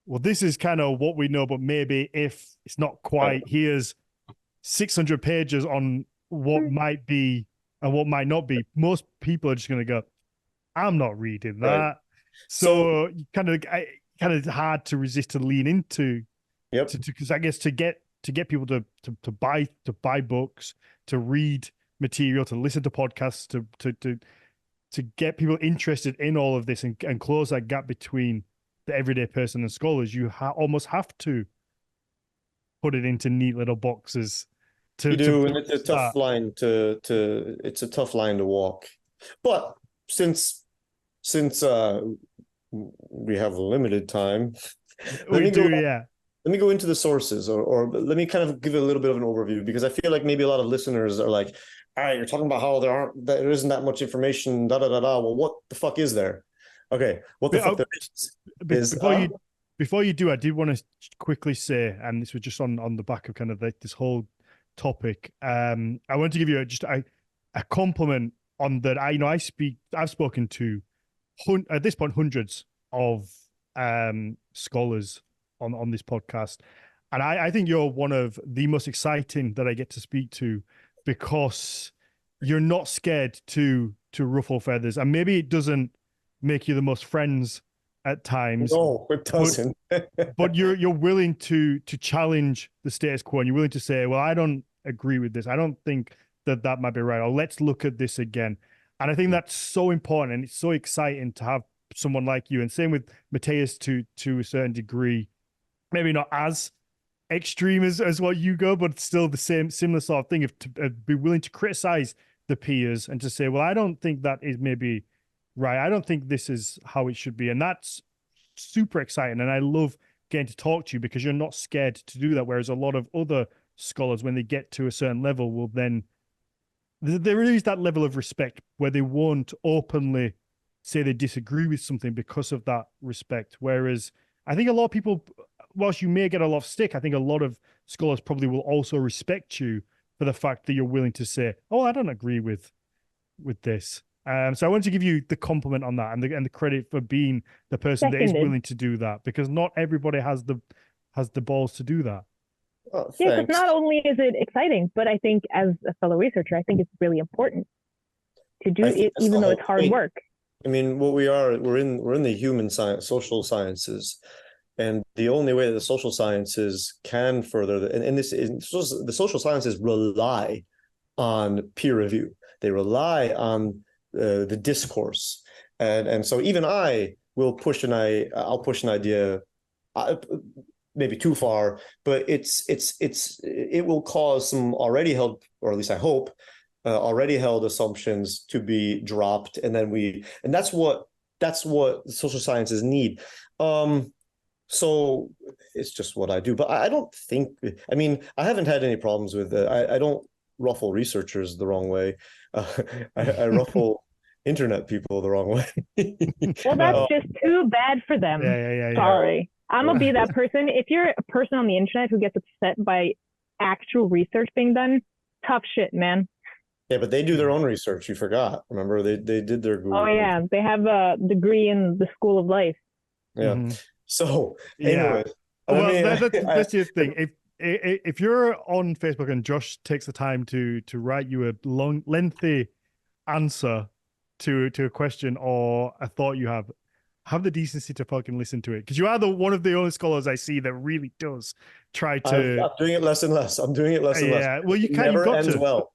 well, this is kind of what we know, but maybe if it's not quite, here's 600 pages on what might be and what might not be, most people are just going to go, I'm not reading that. Right. So kind of hard to resist to lean into. Because I guess to get people to buy books, to read material, to listen to podcasts, to get people interested in all of this and close that gap between the everyday person and scholars, you almost have to put it into neat little boxes. And it's a tough line it's a tough line to walk. But since we have limited time, let me go into the sources, or let me kind of give a little bit of an overview, because I feel like maybe a lot of listeners are like, all right, you're talking about how there isn't that much information, Well, what the fuck is there? Okay, what the fuck there is. Before you do, I did want to quickly say, and this was just on the back of kind of this whole topic. I want to give you a compliment on that. I've spoken to at this point hundreds of scholars on this podcast, and I think you're one of the most exciting that I get to speak to, because you're not scared to ruffle feathers, and maybe it doesn't make you the most friends at times. No, it doesn't. But you're willing to challenge the status quo, and you're willing to say, well, I don't agree with this. I don't think that might be right. Or let's look at this again. And I think that's so important, and it's so exciting to have someone like you. And same with Matthias to a certain degree, maybe not as extreme as what you go, but still the similar sort of thing of to be willing to criticize the peers and to say, well, I don't think that is maybe right. I don't think this is how it should be. And that's super exciting. And I love getting to talk to you because you're not scared to do that. Whereas a lot of other scholars, when they get to a certain level, will then, there is that level of respect where they won't openly say they disagree with something because of that respect. Whereas I think a lot of people, whilst you may get a lot of stick, I think a lot of scholars probably will also respect you for the fact that you're willing to say, "Oh, I don't agree with this." So I want to give you the compliment on that and the credit for being the person that is willing to do that, because not everybody has the balls to do that. Oh, yeah, because not only is it exciting, but I think as a fellow researcher, I think it's really important to do it, even though it's hard work. I mean, we're in the human science, social sciences. And the only way that the social sciences can further, and this is, the social sciences rely on peer review. They rely on the discourse, and so even I will I'll push an idea, maybe too far, but it will cause some already held, or at least I hope, already held assumptions to be dropped, and that's what social sciences need. So it's just what I do, but I don't think, I mean, I haven't had any problems with it. I don't ruffle researchers the wrong way. I ruffle internet people the wrong way. Well, that's just too bad for them. Yeah. Sorry. I'm going to be that person. If you're a person on the internet who gets upset by actual research being done, tough shit, man. Yeah, but they do their own research. You forgot. Remember, they did their Google. Oh, yeah. They have a degree in the School of Life. Yeah. Mm-hmm. So, anyway. Well, that's the thing. If you're on Facebook and Josh takes the time to write you a lengthy answer to a question or a thought you have the decency to fucking listen to it, because you are one of the only scholars I see that really does try to. I'm doing it less and less. Yeah, well, you can't. Never ends well.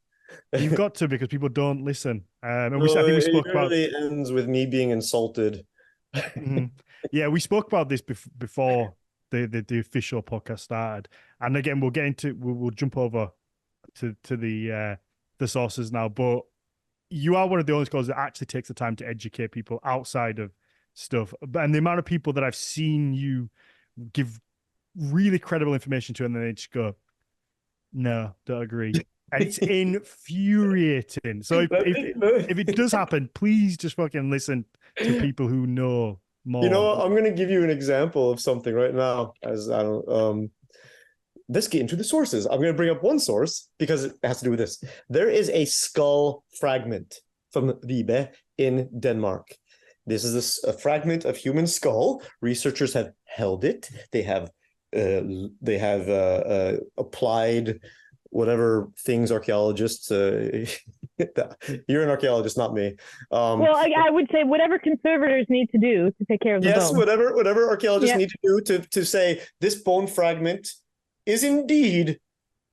You've got to, because people don't listen. And I think we spoke about. It really ends with me being insulted. Mm-hmm. Yeah, we spoke about this before the official podcast started, and again we'll jump over to the sources now. But you are one of the only scholars that actually takes the time to educate people outside of stuff. And the amount of people that I've seen you give really credible information to, and then they just go, "No, don't agree." And it's infuriating. So if it does happen, please just fucking listen to people who know more. You know, I'm going to give you an example of something right now. Let's get into the sources. I'm going to bring up one source because it has to do with this. There is a skull fragment from Vibe in Denmark. This is a fragment of human skull. Researchers have held it. They have applied whatever things archaeologists. You're an archaeologist, not me. Well, I would say whatever conservators need to do to take care of the bone. whatever archaeologists need to do to say this bone fragment is indeed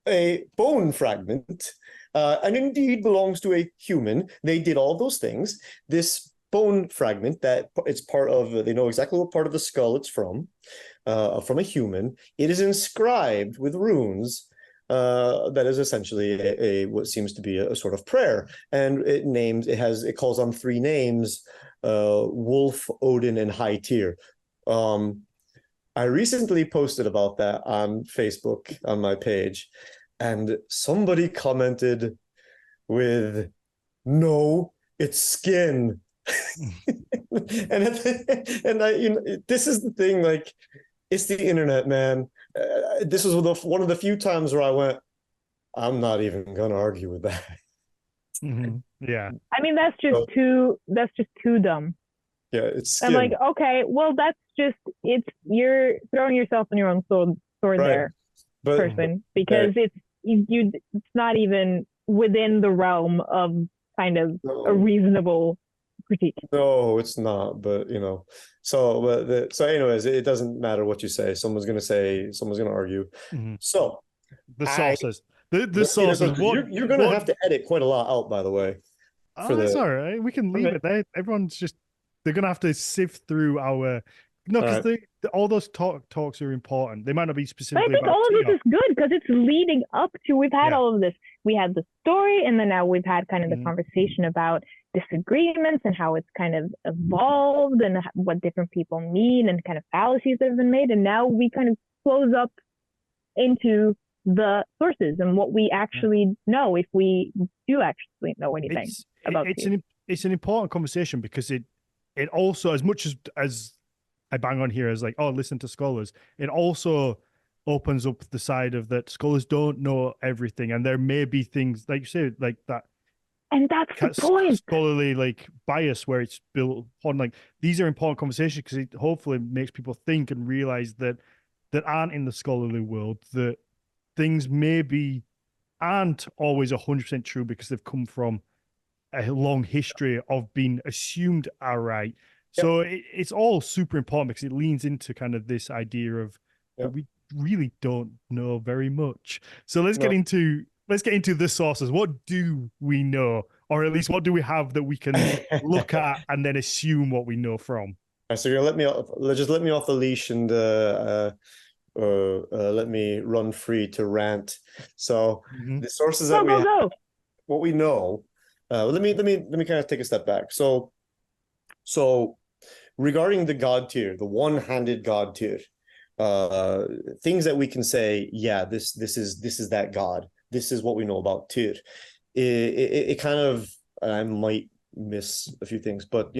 a bone fragment, and indeed belongs to a human. They did all those things. This bone fragment, that it's part of, they know exactly what part of the skull it's from a human. It is inscribed with runes. That is essentially a what seems to be a sort of prayer, and it calls on three names: Wolf, Odin, and High Tyr. I recently posted about that on Facebook on my page, and somebody commented with, "No, it's skin." and this is the thing, like, it's the internet, man. This was one of the few times where I went, I'm not even gonna argue with that. Mm-hmm. Yeah, I mean, that's just too dumb. Yeah, it's skin. I'm like, okay, well, you're throwing yourself in your own sword right there, person, because it's not even within the realm of kind of a reasonable critique. No, it's not, but so anyways, it doesn't matter what you say. Someone's gonna argue. Mm-hmm. So the sources, the sources. You're gonna have to edit quite a lot out, by the way. That's all right. We can leave it there. Everyone's they're gonna have to sift through our No, All because right. all those talks are important. They might not be But I specifically think about all of Tia. this is good because it's leading up to, we've had Yeah. all of this. We had the story, and then now we've had kind of the Mhm. conversation about disagreements and how it's kind of evolved and what different people mean and kind of fallacies that have been made. And now we kind of close up into the sources and what we actually know, if we do actually know anything about it. It's an important conversation because it also, as much as I bang on here as like, oh, listen to scholars, it also opens up the side of that scholars don't know everything, and there may be things like you say, like that. And that's the point. Scholarly like bias where it's built on like these are important conversations because it hopefully makes people think and realize that aren't in the scholarly world, that things maybe aren't always 100% true because they've come from a long history of being assumed are right. So it's all super important because it leans into kind of this idea of that we really don't know very much. So let's get into the sources. What do we know, or at least what do we have that we can look at and then assume what we know from? All right, so you're let me off the leash and let me run free to rant. So the sources that we have, what we know. Let me kind of take a step back. So regarding the god tier, the one-handed god tier, things that we can say, yeah, this is that god. This is what we know about tier. It kind of, I might miss a few things, but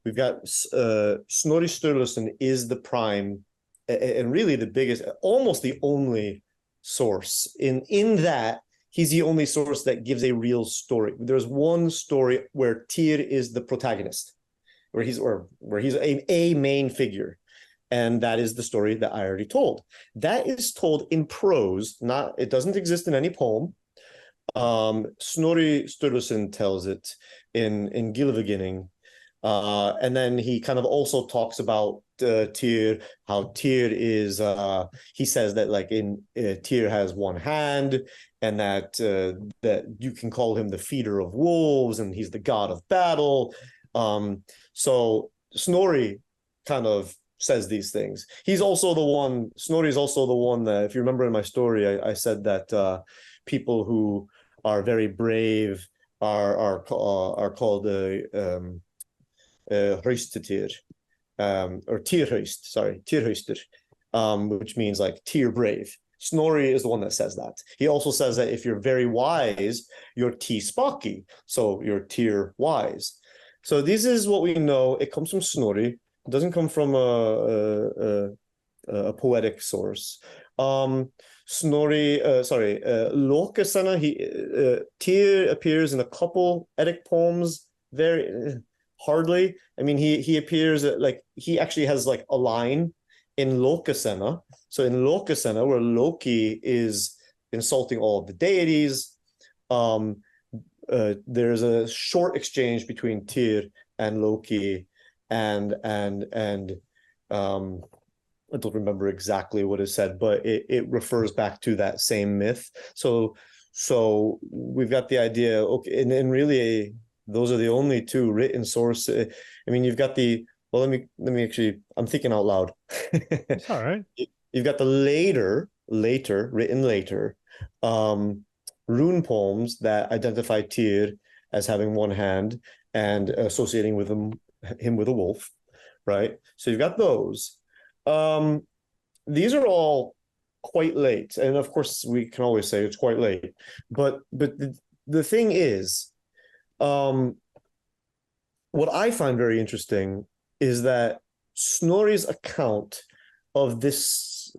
we've got Snorri Sturluson is the prime and really the biggest, almost the only source in that. He's the only source that gives a real story. There's one story where Tyr is the protagonist, where he's a main figure, and that is the story that I already told. That is told in prose, it doesn't exist in any poem. Snorri Sturluson tells it in Gylfaginning, and then he kind of also talks about Tyr, how Tyr is. He says that like Tyr has one hand, and that you can call him the feeder of wolves, and he's the god of battle. So Snorri kind of says these things. Snorri is also the one that, if you remember in my story, I said that people who are very brave are called Hraustir, or Tyrhraustir, which means like Tyr brave. Snorri is the one that says that. He also says that if you're very wise, you're T-Spaki, so you're Tyr wise. So this is what we know. It comes from Snorri. It doesn't come from a poetic source. Lokasana, Tyr appears in a couple Eddic poems, very hardly. I mean, he appears like he actually has like a line in Lokasana. So in Lokasana, where Loki is insulting all of the deities, there's a short exchange between Tyr and Loki, and I don't remember exactly what is said, but it refers back to that same myth. So we've got the idea. Okay, and really, those are the only two written sources. I mean, you've got let me actually. I'm thinking out loud. It's all right. You've got the later written later rune poems that identify Tyr as having one hand and associating with him with a wolf, right? So you've got those. These are all quite late, and of course we can always say it's quite late. But the thing is, what I find very interesting is that Snorri's account of this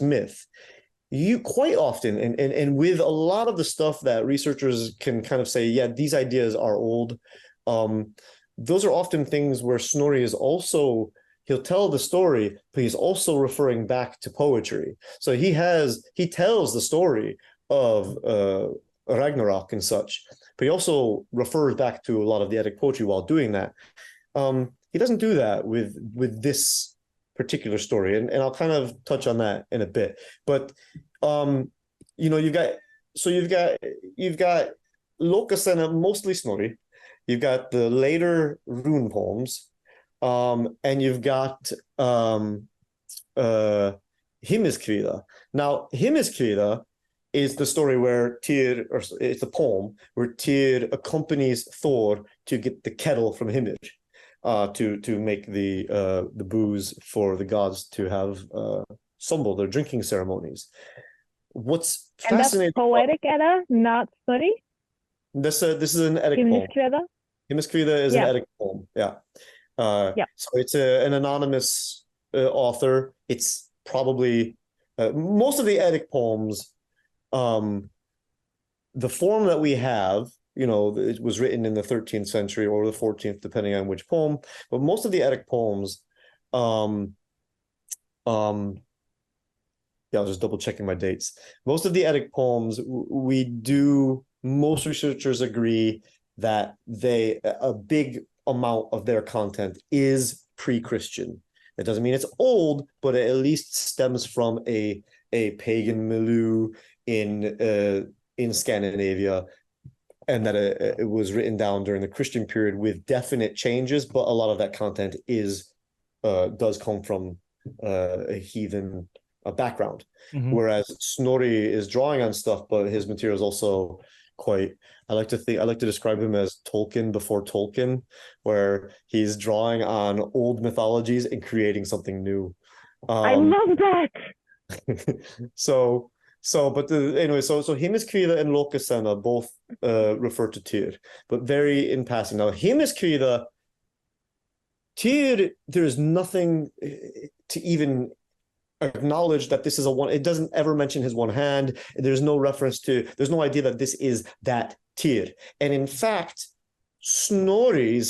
myth, you quite often, and with a lot of the stuff that researchers can kind of say, yeah, these ideas are old. Those are often things where Snorri is also, he'll tell the story, but he's also referring back to poetry. So he tells the story of Ragnarok and such, but he also refers back to a lot of the Eddic poetry while doing that. He doesn't do that with this particular story, and I'll kind of touch on that in a bit. But you've got Lokasana, mostly Snorri. You've got the later rune poems, And you've got Himmiskvida. Now, Himmiskvida is the story where Tyr, or it's a poem where Tyr accompanies Thor to get the kettle from Hymir, to make the booze for the gods to have sumbel, their drinking ceremonies. What's fascinating? And that's poetic Edda, not Snorri? This is an Eddic poem. Himmiskvida is an Eddic poem. Yeah. So it's an anonymous author. It's probably most of the Eddic poems. The form that we have, it was written in the 13th century or the 14th, depending on which poem. But most of the Eddic poems, I was just double checking my dates. Most of the Eddic poems, most researchers agree that a big amount of their content is pre-Christian. It doesn't mean it's old, but it at least stems from a pagan milieu in Scandinavia, and that it was written down during the Christian period with definite changes, but a lot of that content does come from a heathen background. Mm-hmm. Whereas Snorri is drawing on stuff, but his material is also quite, I like to describe him as Tolkien before Tolkien, where he's drawing on old mythologies and creating something new. I love that. So Himmiskvida and Lokasenna both refer to Tyr, but very in passing. Now, Himmiskvida, Tyr, there is nothing to even acknowledge that this is it doesn't ever mention his one hand. There's no idea that this is that Tyr. And in fact, Snorri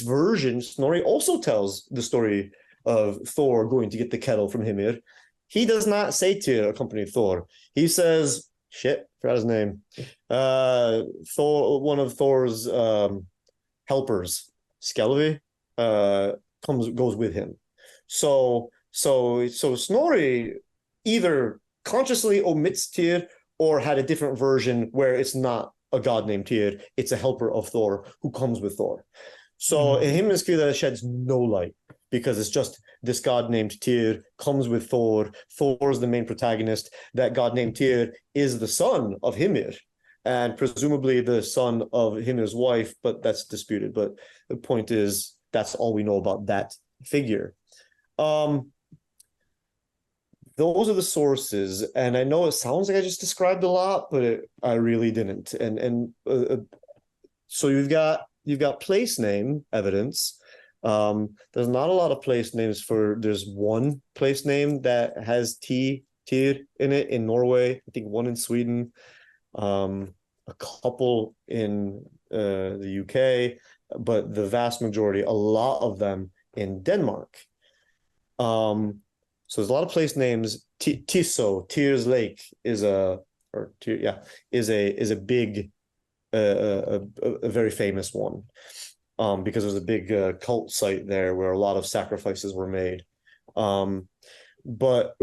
also tells the story of Thor going to get the kettle from Hymir. He does not say Tyr accompanied Thor. He says, forgot his name. Thor, one of Thor's helpers, Skelvi, goes with him. So Snorri either consciously omits Tyr or had a different version where it's not a god named Tyr, it's a helper of Thor who comes with Thor. So Himmiskvida sheds no light, because it's just this god named Tyr comes with Thor. Thor's the main protagonist. That god named Tyr is the son of Hymir, and presumably the son of Hymir's wife, but that's disputed. But the point is, that's all we know about that figure. Those are the sources, and I know it sounds like I just described a lot, but I really didn't. So you've got place name evidence. There's not a lot of place names there's one place name that has Tyr in it in Norway, I think one in Sweden, a couple in the UK, but the vast majority, a lot of them in Denmark. So there's a lot of place names. Tiso, Tyr's Lake, is a big, a very famous one, because there's a big cult site there where a lot of sacrifices were made. But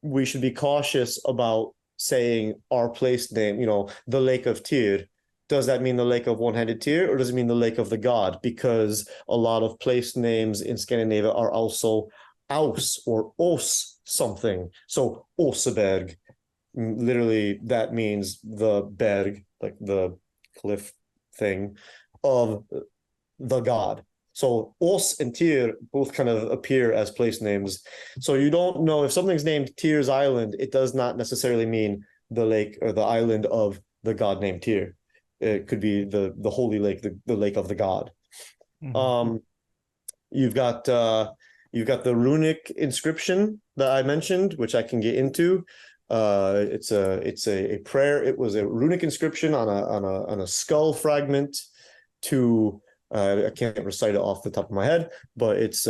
we should be cautious about saying our place name, the Lake of Tyr. Does that mean the Lake of One-Handed Tyr, or does it mean the Lake of the God? Because a lot of place names in Scandinavia are also Aus or Os something. So Oseberg, literally that means the berg, like the cliff thing of the god. So Os and Tyr both kind of appear as place names. So you don't know if something's named Tyr's Island, it does not necessarily mean the lake or the island of the god named Tyr. It could be the holy lake, the lake of the god. Mm-hmm. You've got the runic inscription that I mentioned, which I can get into. It's a prayer. It was a runic inscription on a skull fragment to I can't recite it off the top of my head, but it's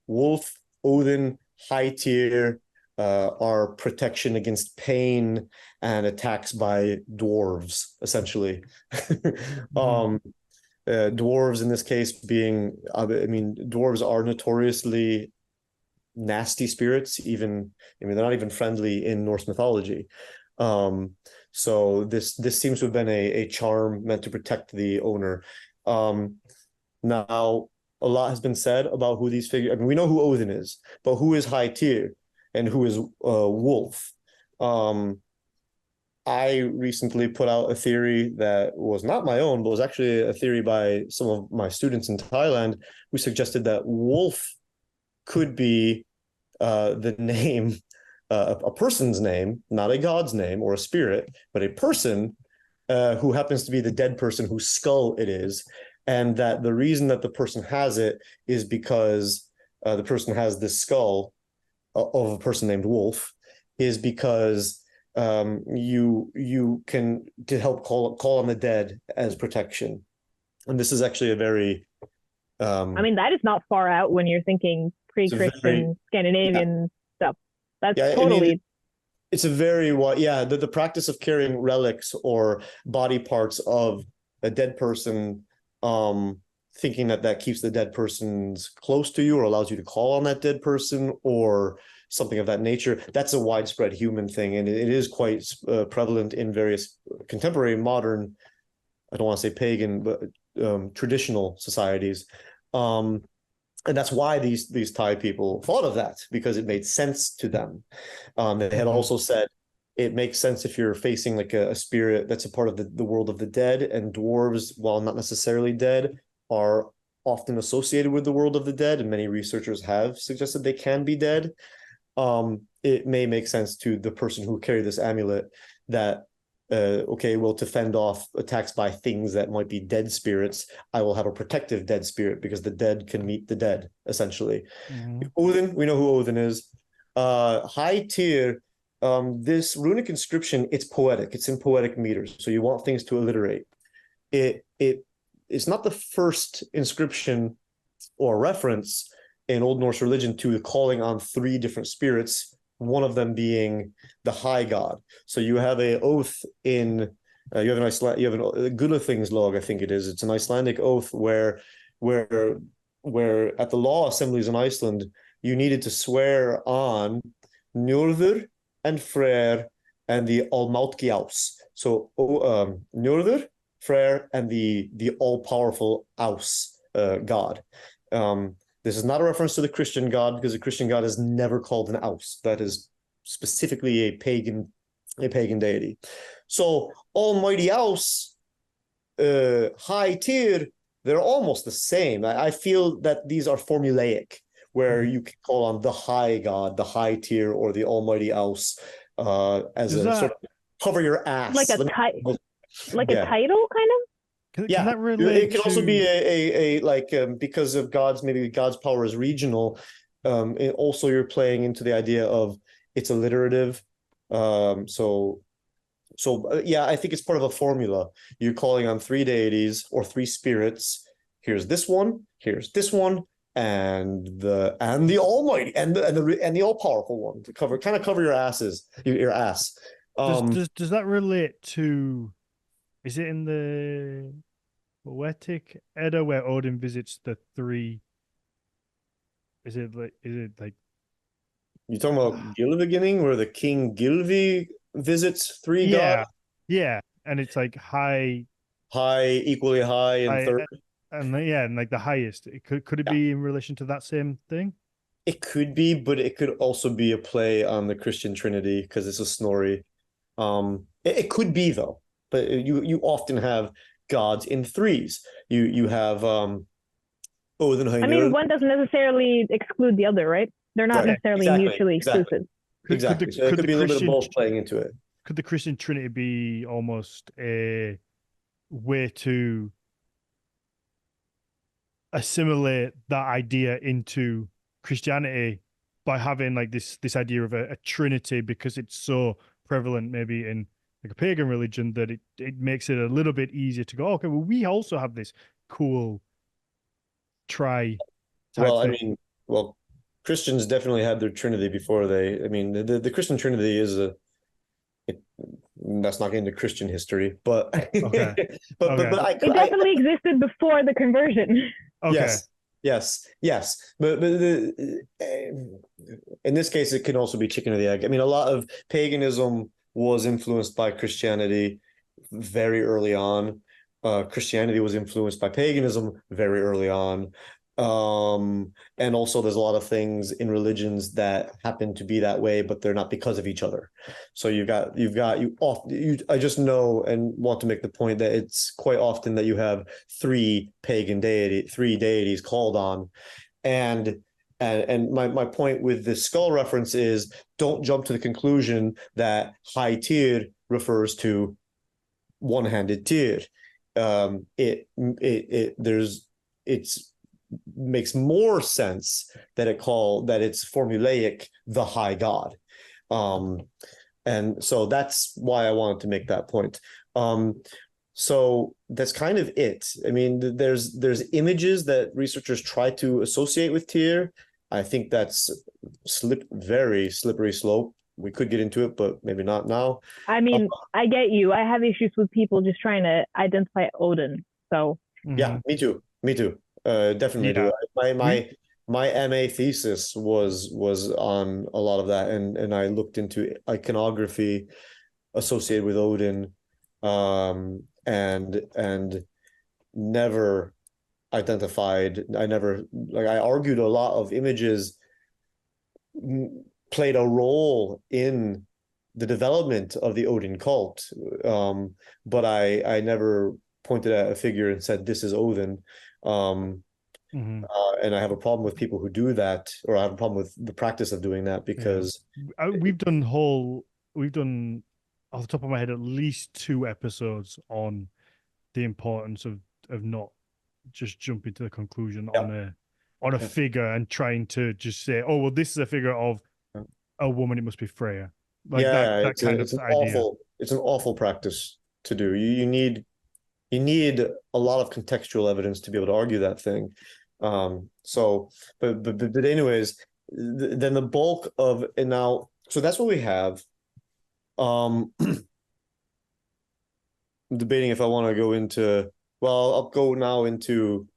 Wolf, Odin, High Tyr, our protection against pain and attacks by dwarves, essentially. Dwarves in this case being, dwarves are notoriously nasty spirits. They're not even friendly in Norse mythology. So this seems to have been a charm meant to protect the owner. Now, a lot has been said about who these figures. I mean, we know who Odin is, but who is High Tyr and who is Wolf? I recently put out a theory that was not my own, but was actually a theory by some of my students in Thailand, who suggested that Wolf could be the name, a person's name, not a god's name or a spirit, but a person who happens to be the dead person whose skull it is. And that the reason that the person has it is because the person has this skull of a person named Wolf, is because you can to help call on the dead as protection. And this is actually a very I mean, that is not far out when you're thinking pre-Christian Scandinavian stuff. That's totally. I mean, it's a very the practice of carrying relics or body parts of a dead person, thinking that keeps the dead person's close to you or allows you to call on that dead person or something of that nature. That's a widespread human thing, and it is quite prevalent in various contemporary, modern, I don't want to say pagan, but traditional societies. And that's why these Thai people thought of that, because it made sense to them. They had also said it makes sense if you're facing like a spirit that's a part of the world of the dead, and dwarves, while not necessarily dead, are often associated with the world of the dead, and many researchers have suggested they can be dead. It may make sense to the person who carried this amulet that to fend off attacks by things that might be dead spirits, I will have a protective dead spirit, because the dead can meet the dead, essentially. Odin, we know who Odin is. High Tyr, this runic inscription, it's poetic. It's in poetic meters, so you want things to alliterate. It's not the first inscription or reference in Old Norse religion to calling on three different spirits, one of them being the high god. So you have a oath in you have a Gulathingslog, I think it is. It's an Icelandic oath where at the law assemblies in Iceland, you needed to swear on Njörður and Freyr and the Almátgiás. So Njörður, Freyr, and the all-powerful Aus god. This is not a reference to the Christian God, because the Christian God is never called an Aus. That is specifically a pagan deity. So Almighty Aus, High Tyr, they're almost the same. I feel that these are formulaic, where you can call on the High God, the High Tyr, or the Almighty Aus as a sort of cover your ass. Like a title, kind of? Can that relate it can also be a because of maybe God's power is regional. Also, you're playing into the idea of it's alliterative. I think it's part of a formula. You're calling on three deities or three spirits. Here's this one. Here's this one, and the Almighty and the all powerful one to cover your asses, your ass. Does that relate to? Is it in the Poetic Edda where Odin visits the three? Is it like you talking about Gylfaginning, where the king Gylfi visits three gods? Yeah, and it's like high, equally high, and third, and like the highest. Could it be in relation to that same thing? It could be, but it could also be a play on the Christian Trinity, because it's a Snorri. It could be though. But you often have gods in threes. You have Odin. I mean, one doesn't necessarily exclude the other, right? They're not necessarily mutually exclusive. Exactly. So it could be a little bit of both playing into it. Could the Christian Trinity be almost a way to assimilate that idea into Christianity by having like this idea of a Trinity, because it's so prevalent maybe in like a pagan religion, that it makes it a little bit easier to go, okay, well, we also have this cool Christians definitely had their Trinity before the Christian Trinity is that's not getting into Christian history, but okay. It definitely existed before the conversion. Okay. Yes. But in this case, it can also be chicken or the egg. I mean, a lot of paganism was influenced by Christianity very early on. Christianity was influenced by paganism very early on. And also there's a lot of things in religions that happen to be that way, but they're not because of each other. So I just know and want to make the point that it's quite often that you have three deities called on. And my point with this skull reference is, don't jump to the conclusion that High Tyr refers to one-handed Tyr. It's makes more sense that it's formulaic, the high god. And so that's why I wanted to make that point. So that's kind of it. I mean, there's images that researchers try to associate with Tyr. I think that's very slippery slope. We could get into it, but maybe not now. I mean, I get you. I have issues with people just trying to identify Odin. So yeah, me too. Definitely do. My MA thesis was on a lot of that, and I looked into iconography associated with Odin, and never identified. I argued a lot of images played a role in the development of the Odin cult, but I never pointed at a figure and said this is Odin. And I have a problem with people who do that, or I have a problem with the practice of doing that, because we've done off the top of my head at least 2 episodes on the importance of not just jumping to the conclusion on a figure and trying to just say, oh well, this is a figure of a woman, it must be Freya. Like it's an awful practice to do. You need a lot of contextual evidence to be able to argue that thing. But anyways, then the bulk of, and now, so that's what we have. I'm debating if I want to go into, well, I'll go now into,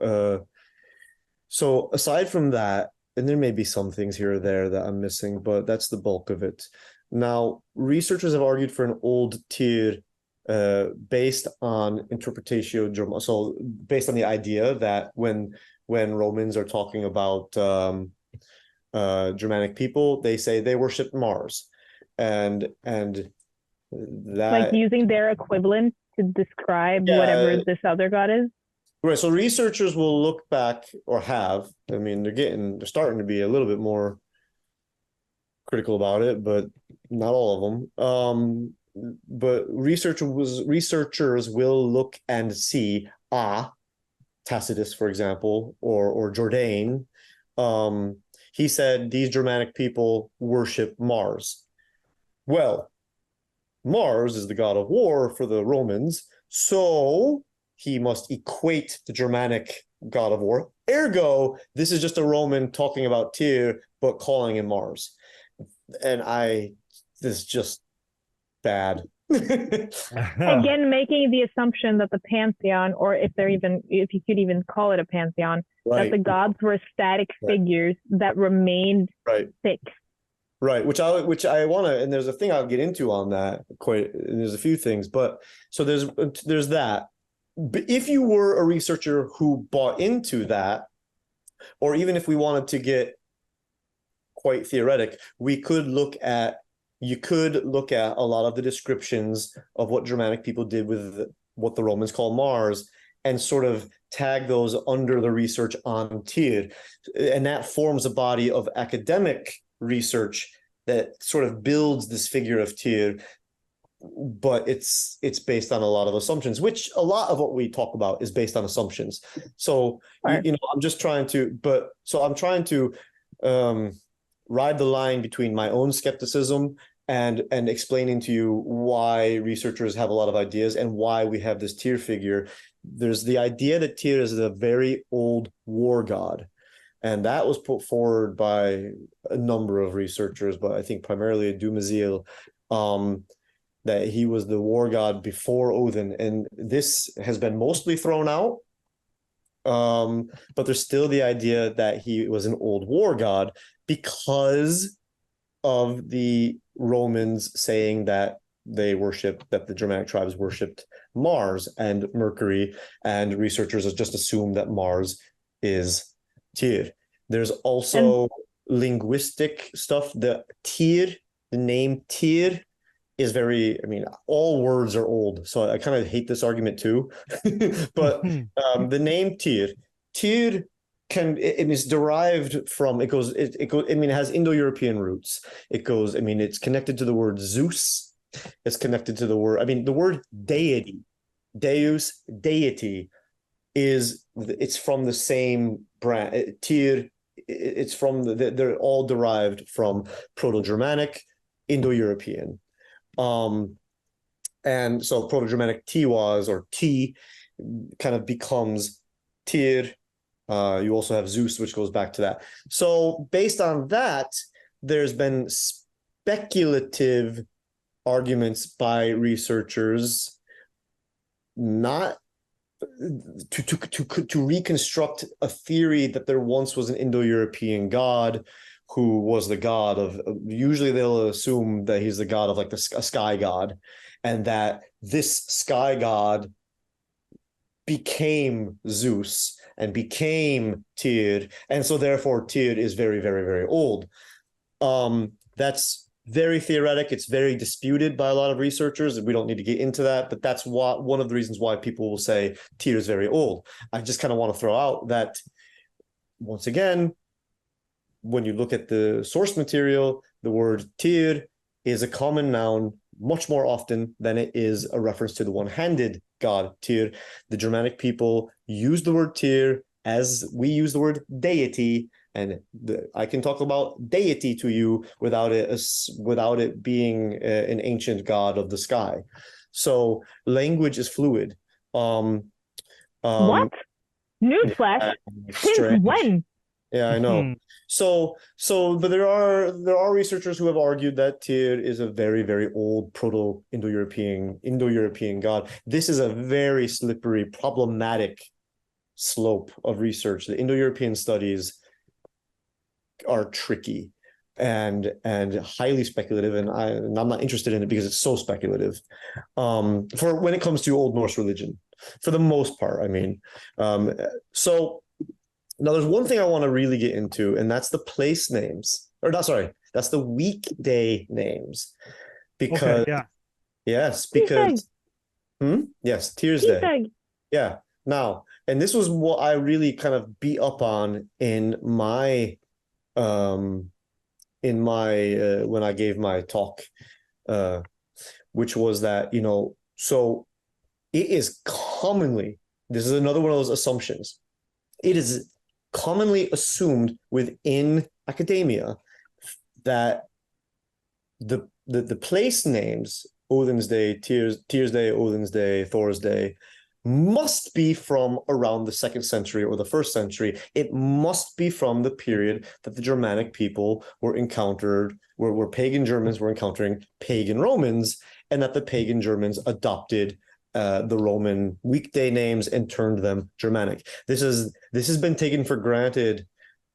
so aside from that, and there may be some things here or there that I'm missing, but that's the bulk of it. Now, researchers have argued for an old Tyr, based on interpretatio, so based on the idea that when Romans are talking about Germanic people, they say they worship Mars, and that, like using their equivalent to describe whatever this other god is. Right. So researchers will look back, or have. I mean, they're starting to be a little bit more critical about it, but not all of them. But researchers will look and see Tacitus, for example, or Jourdain. He said these Germanic people worship Mars. Well, Mars is the god of war for the Romans, so he must equate the Germanic god of war. Ergo, this is just a Roman talking about Tyr, but calling him Mars. And this is just bad. Again, making the assumption that the pantheon, or if you could even call it a pantheon, that the gods were static figures that remained fixed. Right, which I want to, and there's a thing I'll get into on that. There's a few things, but so there's that. But if you were a researcher who bought into that, or even if we wanted to get quite theoretic, you could look at a lot of the descriptions of what Germanic people did with what the Romans call Mars, and sort of tag those under the research on Tyr. And that forms a body of academic research that sort of builds this figure of Tyr, but it's based on a lot of assumptions, which a lot of what we talk about is based on assumptions. So, I'm trying to ride the line between my own skepticism and explaining to you why researchers have a lot of ideas and why we have this Tyr figure. There's the idea that Tyr is a very old war god, and that was put forward by a number of researchers, but I think primarily Dumezil, that he was the war god before Odin, and this has been mostly thrown out. But there's still the idea that he was an old war god because of the Romans saying that the Germanic tribes worshipped Mars and Mercury, and researchers have just assumed that Mars is Tyr. There's also linguistic stuff. The name Tyr is very, I mean, all words are old, so I kind of hate this argument too. But the name Tyr it is derived from, it goes, I mean, it has Indo-European roots. It goes, I mean, it's connected to the word Zeus. It's connected to the word, I mean, the word deity, Deus, deity, it's from the same brand. Tyr, it's from they're all derived from Proto-Germanic, Indo-European. And so Proto-Germanic Tiwaz or T kind of becomes Tyr. You also have Zeus, which goes back to that. So based on that, there's been speculative arguments by researchers not to reconstruct a theory that there once was an Indo-European god who was the god of, usually they'll assume that he's the god of like a sky god, and that this sky god became Zeus and became Tyr, and so therefore Tyr is very, very, very old. That's very theoretic. It's very disputed by a lot of researchers, and we don't need to get into that, but that's one of the reasons why people will say Tyr is very old. I just kind of want to throw out that, once again, when you look at the source material, the word Tyr is a common noun much more often than it is a reference to the one-handed god Tyr. The Germanic people use the word Tyr as we use the word deity, and I can talk about deity to you without it being an ancient god of the sky. So language is fluid. What? Newsflash? Since when? Yeah, I know. But there are researchers who have argued that Tyr is a very, very old Indo-European god. This is a very slippery, problematic slope of research. The Indo-European studies are tricky and highly speculative, and I'm not interested in it because it's so speculative. For when it comes to Old Norse religion, for the most part, I mean, so. Now, there's one thing I want to really get into, and that's the place names. Or not, sorry, that's the weekday names. Because, okay, yeah. Yes, because, yes, Tuesday. Yeah. Now, and this was what I really kind of beat up on in my when I gave my talk, which was that, so it is commonly, this is another one of those assumptions. It is commonly assumed within academia that the place names, Odin's Day, Tyr's Day, Odin's Day, Thor's Day, must be from around the 2nd century or the 1st century. It must be from the period that the Germanic people were encountered, where pagan Germans were encountering pagan Romans, and that the pagan Germans adopted the Roman weekday names and turned them Germanic. This has been taken for granted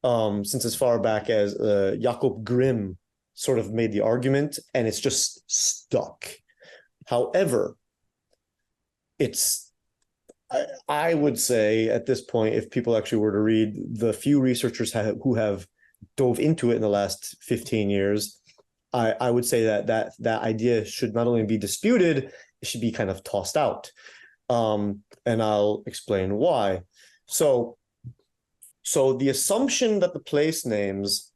since as far back as Jakob Grimm sort of made the argument, and it's just stuck. However, I would say at this point, if people actually were to read the few researchers who have dove into it in the last 15 years, I would say that idea should not only be disputed, it should be kind of tossed out. And I'll explain why. So the assumption that the place names,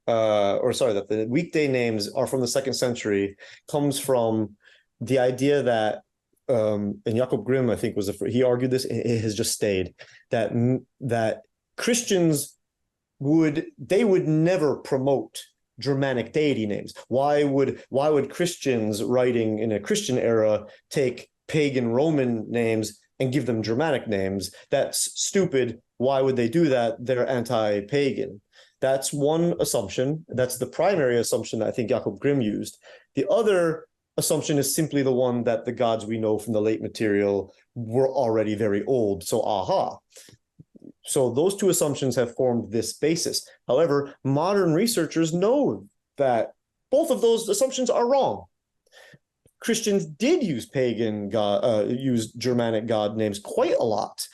that the weekday names are from the 2nd century comes from the idea that, and Jakob Grimm, I think, he argued this, it has just stayed, that Christians would never promote Germanic deity names. Why would Christians writing in a Christian era take pagan Roman names and give them Germanic names? That's stupid. Why would they do that? They're anti-pagan. That's one assumption. That's the primary assumption that I think Jakob Grimm used. The other assumption is simply the one that the gods we know from the late material were already very old. So So those two assumptions have formed this basis. However, modern researchers know that both of those assumptions are wrong. Christians did use use Germanic god names quite a lot.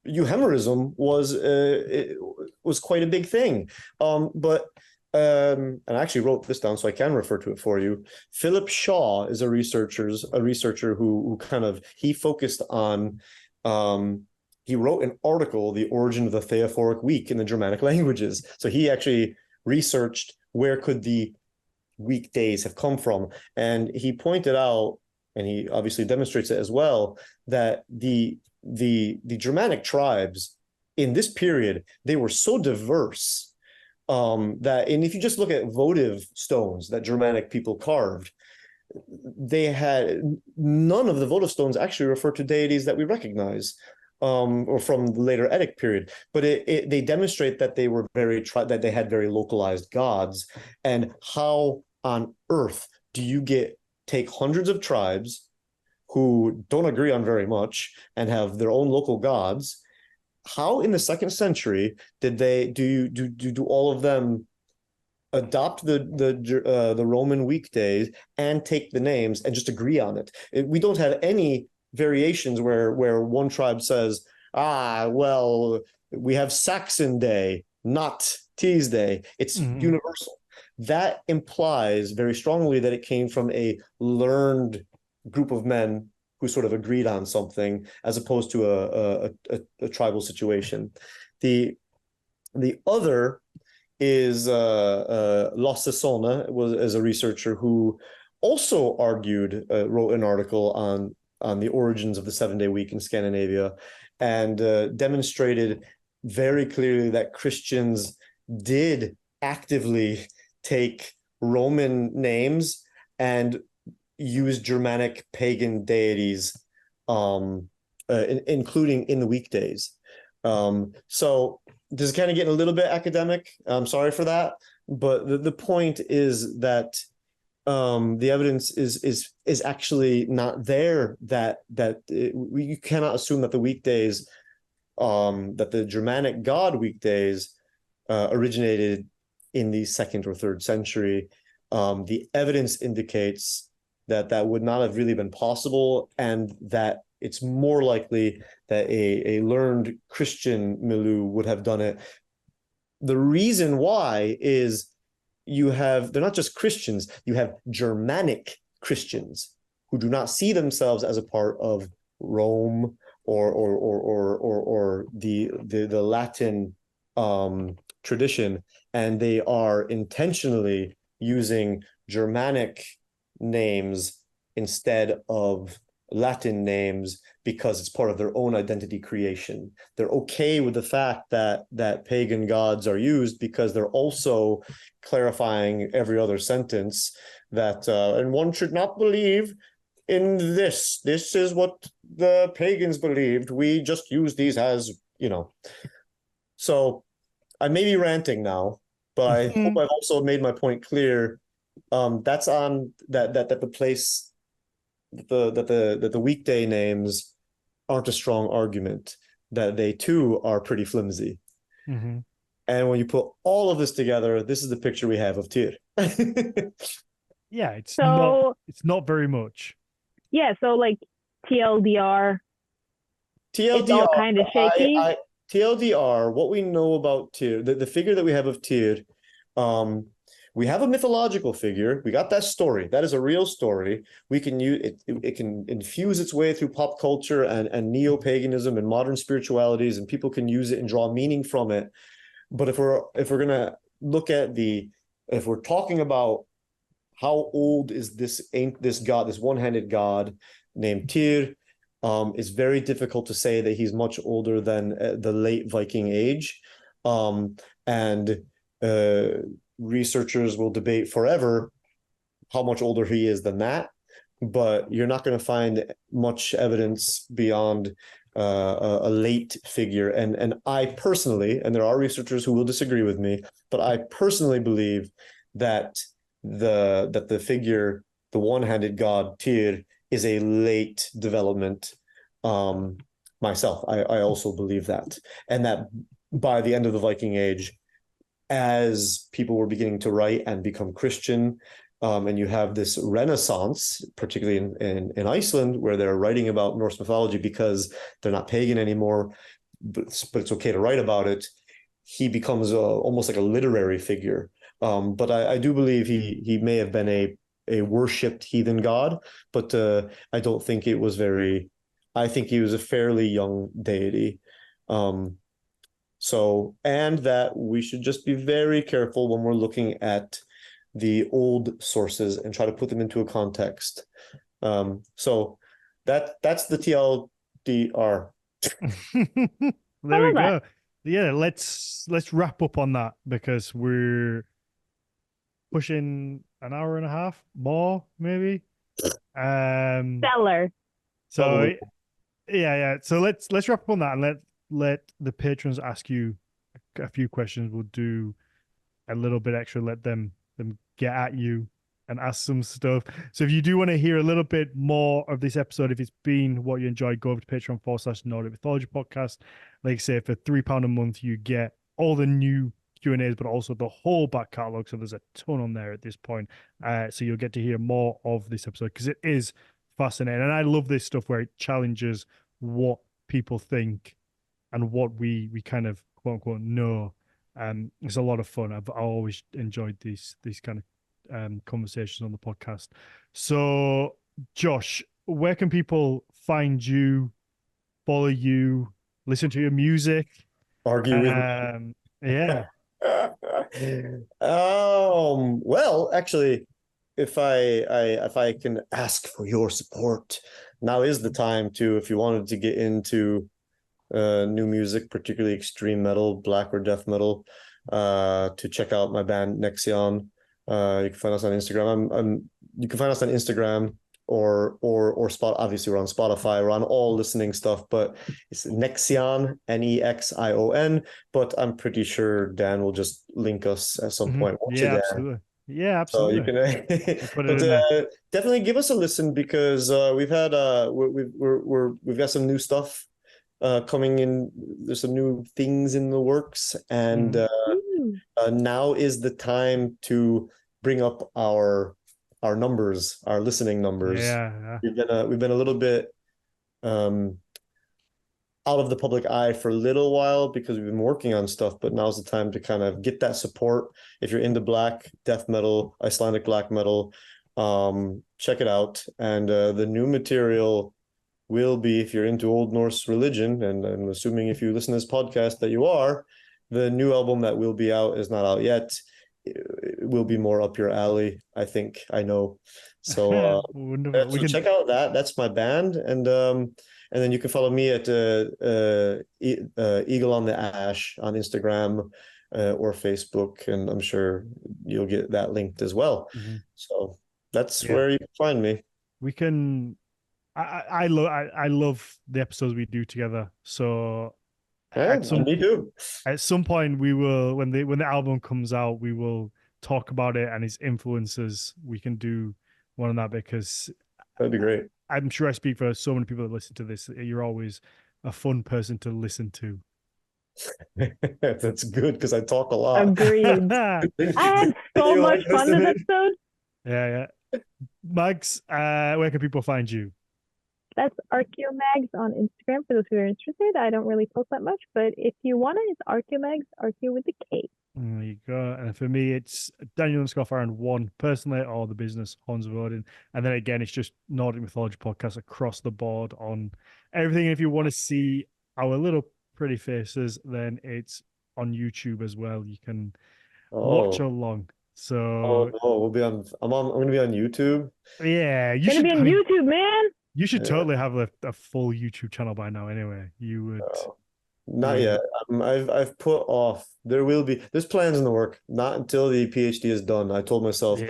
euhemerism was quite a big thing. And I actually wrote this down so I can refer to it for you. Philip Shaw is a researcher who kind of, he focused on, he wrote an article, The Origin of the Theophoric Week in the Germanic Languages. So he actually researched where could the weekdays have come from. And he pointed out, and he obviously demonstrates it as well, that the Germanic tribes in this period, they were so diverse that, and if you just look at votive stones that Germanic people carved, they had, none of the votive stones actually refer to deities that we recognize, or from the later Etic period, but they demonstrate that they were that they had very localized gods. And how on earth do you take hundreds of tribes who don't agree on very much and have their own local gods? How in the 2nd century did they do all of them adopt the Roman weekdays and take the names and just agree on it? We don't have any variations where one tribe says, well, we have Saxon Day, not Tuesday. It's universal. That implies very strongly that it came from a learned group of men who sort of agreed on something, as opposed to a tribal situation. The other is Lossesona, is a researcher who also wrote an article on the origins of the 7-day week in Scandinavia, and demonstrated very clearly that Christians did actively take Roman names and use Germanic pagan deities, including in the weekdays. So this is kind of getting a little bit academic. I'm sorry for that, but the point is that the evidence is actually not there, that you cannot assume that the weekdays, that the Germanic god weekdays originated in the 2nd or 3rd century. The evidence indicates that would not have really been possible, and that it's more likely that a learned Christian milieu would have done it. The reason why is they're not just Christians, you have Germanic Christians who do not see themselves as a part of Rome or the Latin tradition, and they are intentionally using Germanic names instead of Latin names because it's part of their own identity creation. They're okay with the fact that pagan gods are used because they're also clarifying every other sentence that and one should not believe in this. This is what the pagans believed. We just use these as, So I may be ranting now, but I hope I've also made my point clear. That's on that the place, that the weekday names aren't a strong argument, that they too are pretty flimsy. And when you put all of this together, this is the picture we have of Tyr. Yeah, it's not very much. Yeah, so like TLDR, it's all kind of shaky. TLDR, what we know about Tyr, the figure that we have of Tyr, we have a mythological figure. We got that story. That is a real story. We can use it. It can infuse its way through pop culture and neo-paganism and modern spiritualities, and people can use it and draw meaning from it. But if we're gonna look at if we're talking about how old is this god, this one-handed god named Tyr, it's very difficult to say that he's much older than the late Viking age, and researchers will debate forever how much older he is than that, but you're not going to find much evidence beyond a late figure. And I personally, and there are researchers who will disagree with me, but I personally believe that the figure, the one-handed god Tyr, is a late development. Myself, I also believe that, and that by the end of the Viking Age, as people were beginning to write and become Christian, and you have this renaissance, particularly in Iceland, where they're writing about Norse mythology because they're not pagan anymore, but it's okay to write about it. He becomes almost like a literary figure. But I do believe he may have been a worshipped heathen god, but I don't think it was very. I think he was a fairly young deity. So, and that we should just be very careful when we're looking at the old sources and try to put them into a context. So that's the TLDR. There we go. Yeah, let's wrap up on that because we're pushing an hour and a half more, maybe. Stellar. So Probably. yeah. So let's wrap up on that and let the patrons ask you a few questions. We'll do a little bit extra, let them get at you and ask some stuff. So if you do want to hear a little bit more of this episode, if it's been what you enjoyed, go over to Patreon/Nordic Mythology Podcast. Like I say, for £3 a month, you get all the new Q&As, but also the whole back catalogue. So there's a ton on there at this point. So you'll get to hear more of this episode because it is fascinating. And I love this stuff where it challenges what people think and what we kind of quote unquote know. It's a lot of fun. I've always enjoyed these kind of conversations on the podcast. So Josh, where can people find you, follow you, listen to your music, Argue with me. Yeah. Well, actually, if I can ask for your support, now is the time to, if you wanted to get into new music, particularly extreme metal, black or death metal, to check out my band Nexion. You can find us on Instagram. You can find us on Instagram or Spot. Obviously, we're on Spotify. We're on all listening stuff, but it's Nexion, Nexion. But I'm pretty sure Dan will just link us at some point. Yeah, absolutely. Yeah, absolutely. So you can, definitely give us a listen because we've got some new stuff coming in. There's some new things in the works, and now is the time to bring up our numbers, our listening numbers. Yeah. We've been a little bit out of the public eye for a little while because we've been working on stuff, but now's the time to kind of get that support. If you're into black death metal, Icelandic black metal, check it out. And the new material will be, if you're into Old Norse religion, and I'm assuming if you listen to this podcast that you are, the new album that will be out is not out yet. It will be more up your alley, I think. I know. So, so check out that. That's my band, and then you can follow me at Eagle on the Ash on Instagram or Facebook, and I'm sure you'll get that linked as well. So that's where you can find me. We can. I love the episodes we do together. So me too. At some point, we will, when the album comes out, we will talk about it and its influences. We can do one on that because that'd be great. I'm sure I speak for so many people that listen to this. You're always a fun person to listen to. That's good because I talk a lot. Agreed. I had so much fun this episode. Yeah. Mags, where can people find you? That's Archeomags on Instagram for those who are interested. I don't really post that much, but if you want it, it's Archeomags, Archeo with the K. There you go. And for me, it's Daniel_Farron1 personally, or the business Horns of Odin. And then again, it's just Nordic Mythology Podcast across the board on everything. And if you want to see our little pretty faces, then it's on YouTube as well. You can watch along. So we'll be on. I'm going to be on YouTube. Yeah, you should be on YouTube, man. You should totally have a full YouTube channel by now. Anyway, you would. Not yet. I've put off. There's plans in the work. Not until the PhD is done. I told myself,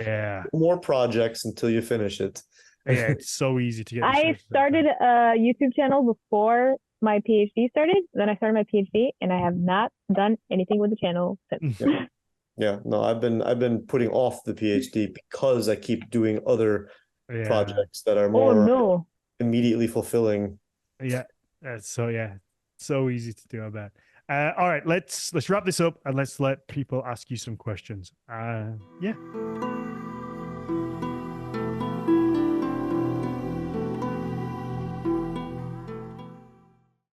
more projects until you finish it. Yeah, it's so easy to get. I started a YouTube channel before my PhD started. Then I started my PhD, and I have not done anything with the channel since. Yeah, no, I've been putting off the PhD because I keep doing other projects that are more immediately fulfilling. Yeah, so easy to do. I bet. All right, let's wrap this up and let's let people ask you some questions. Yeah.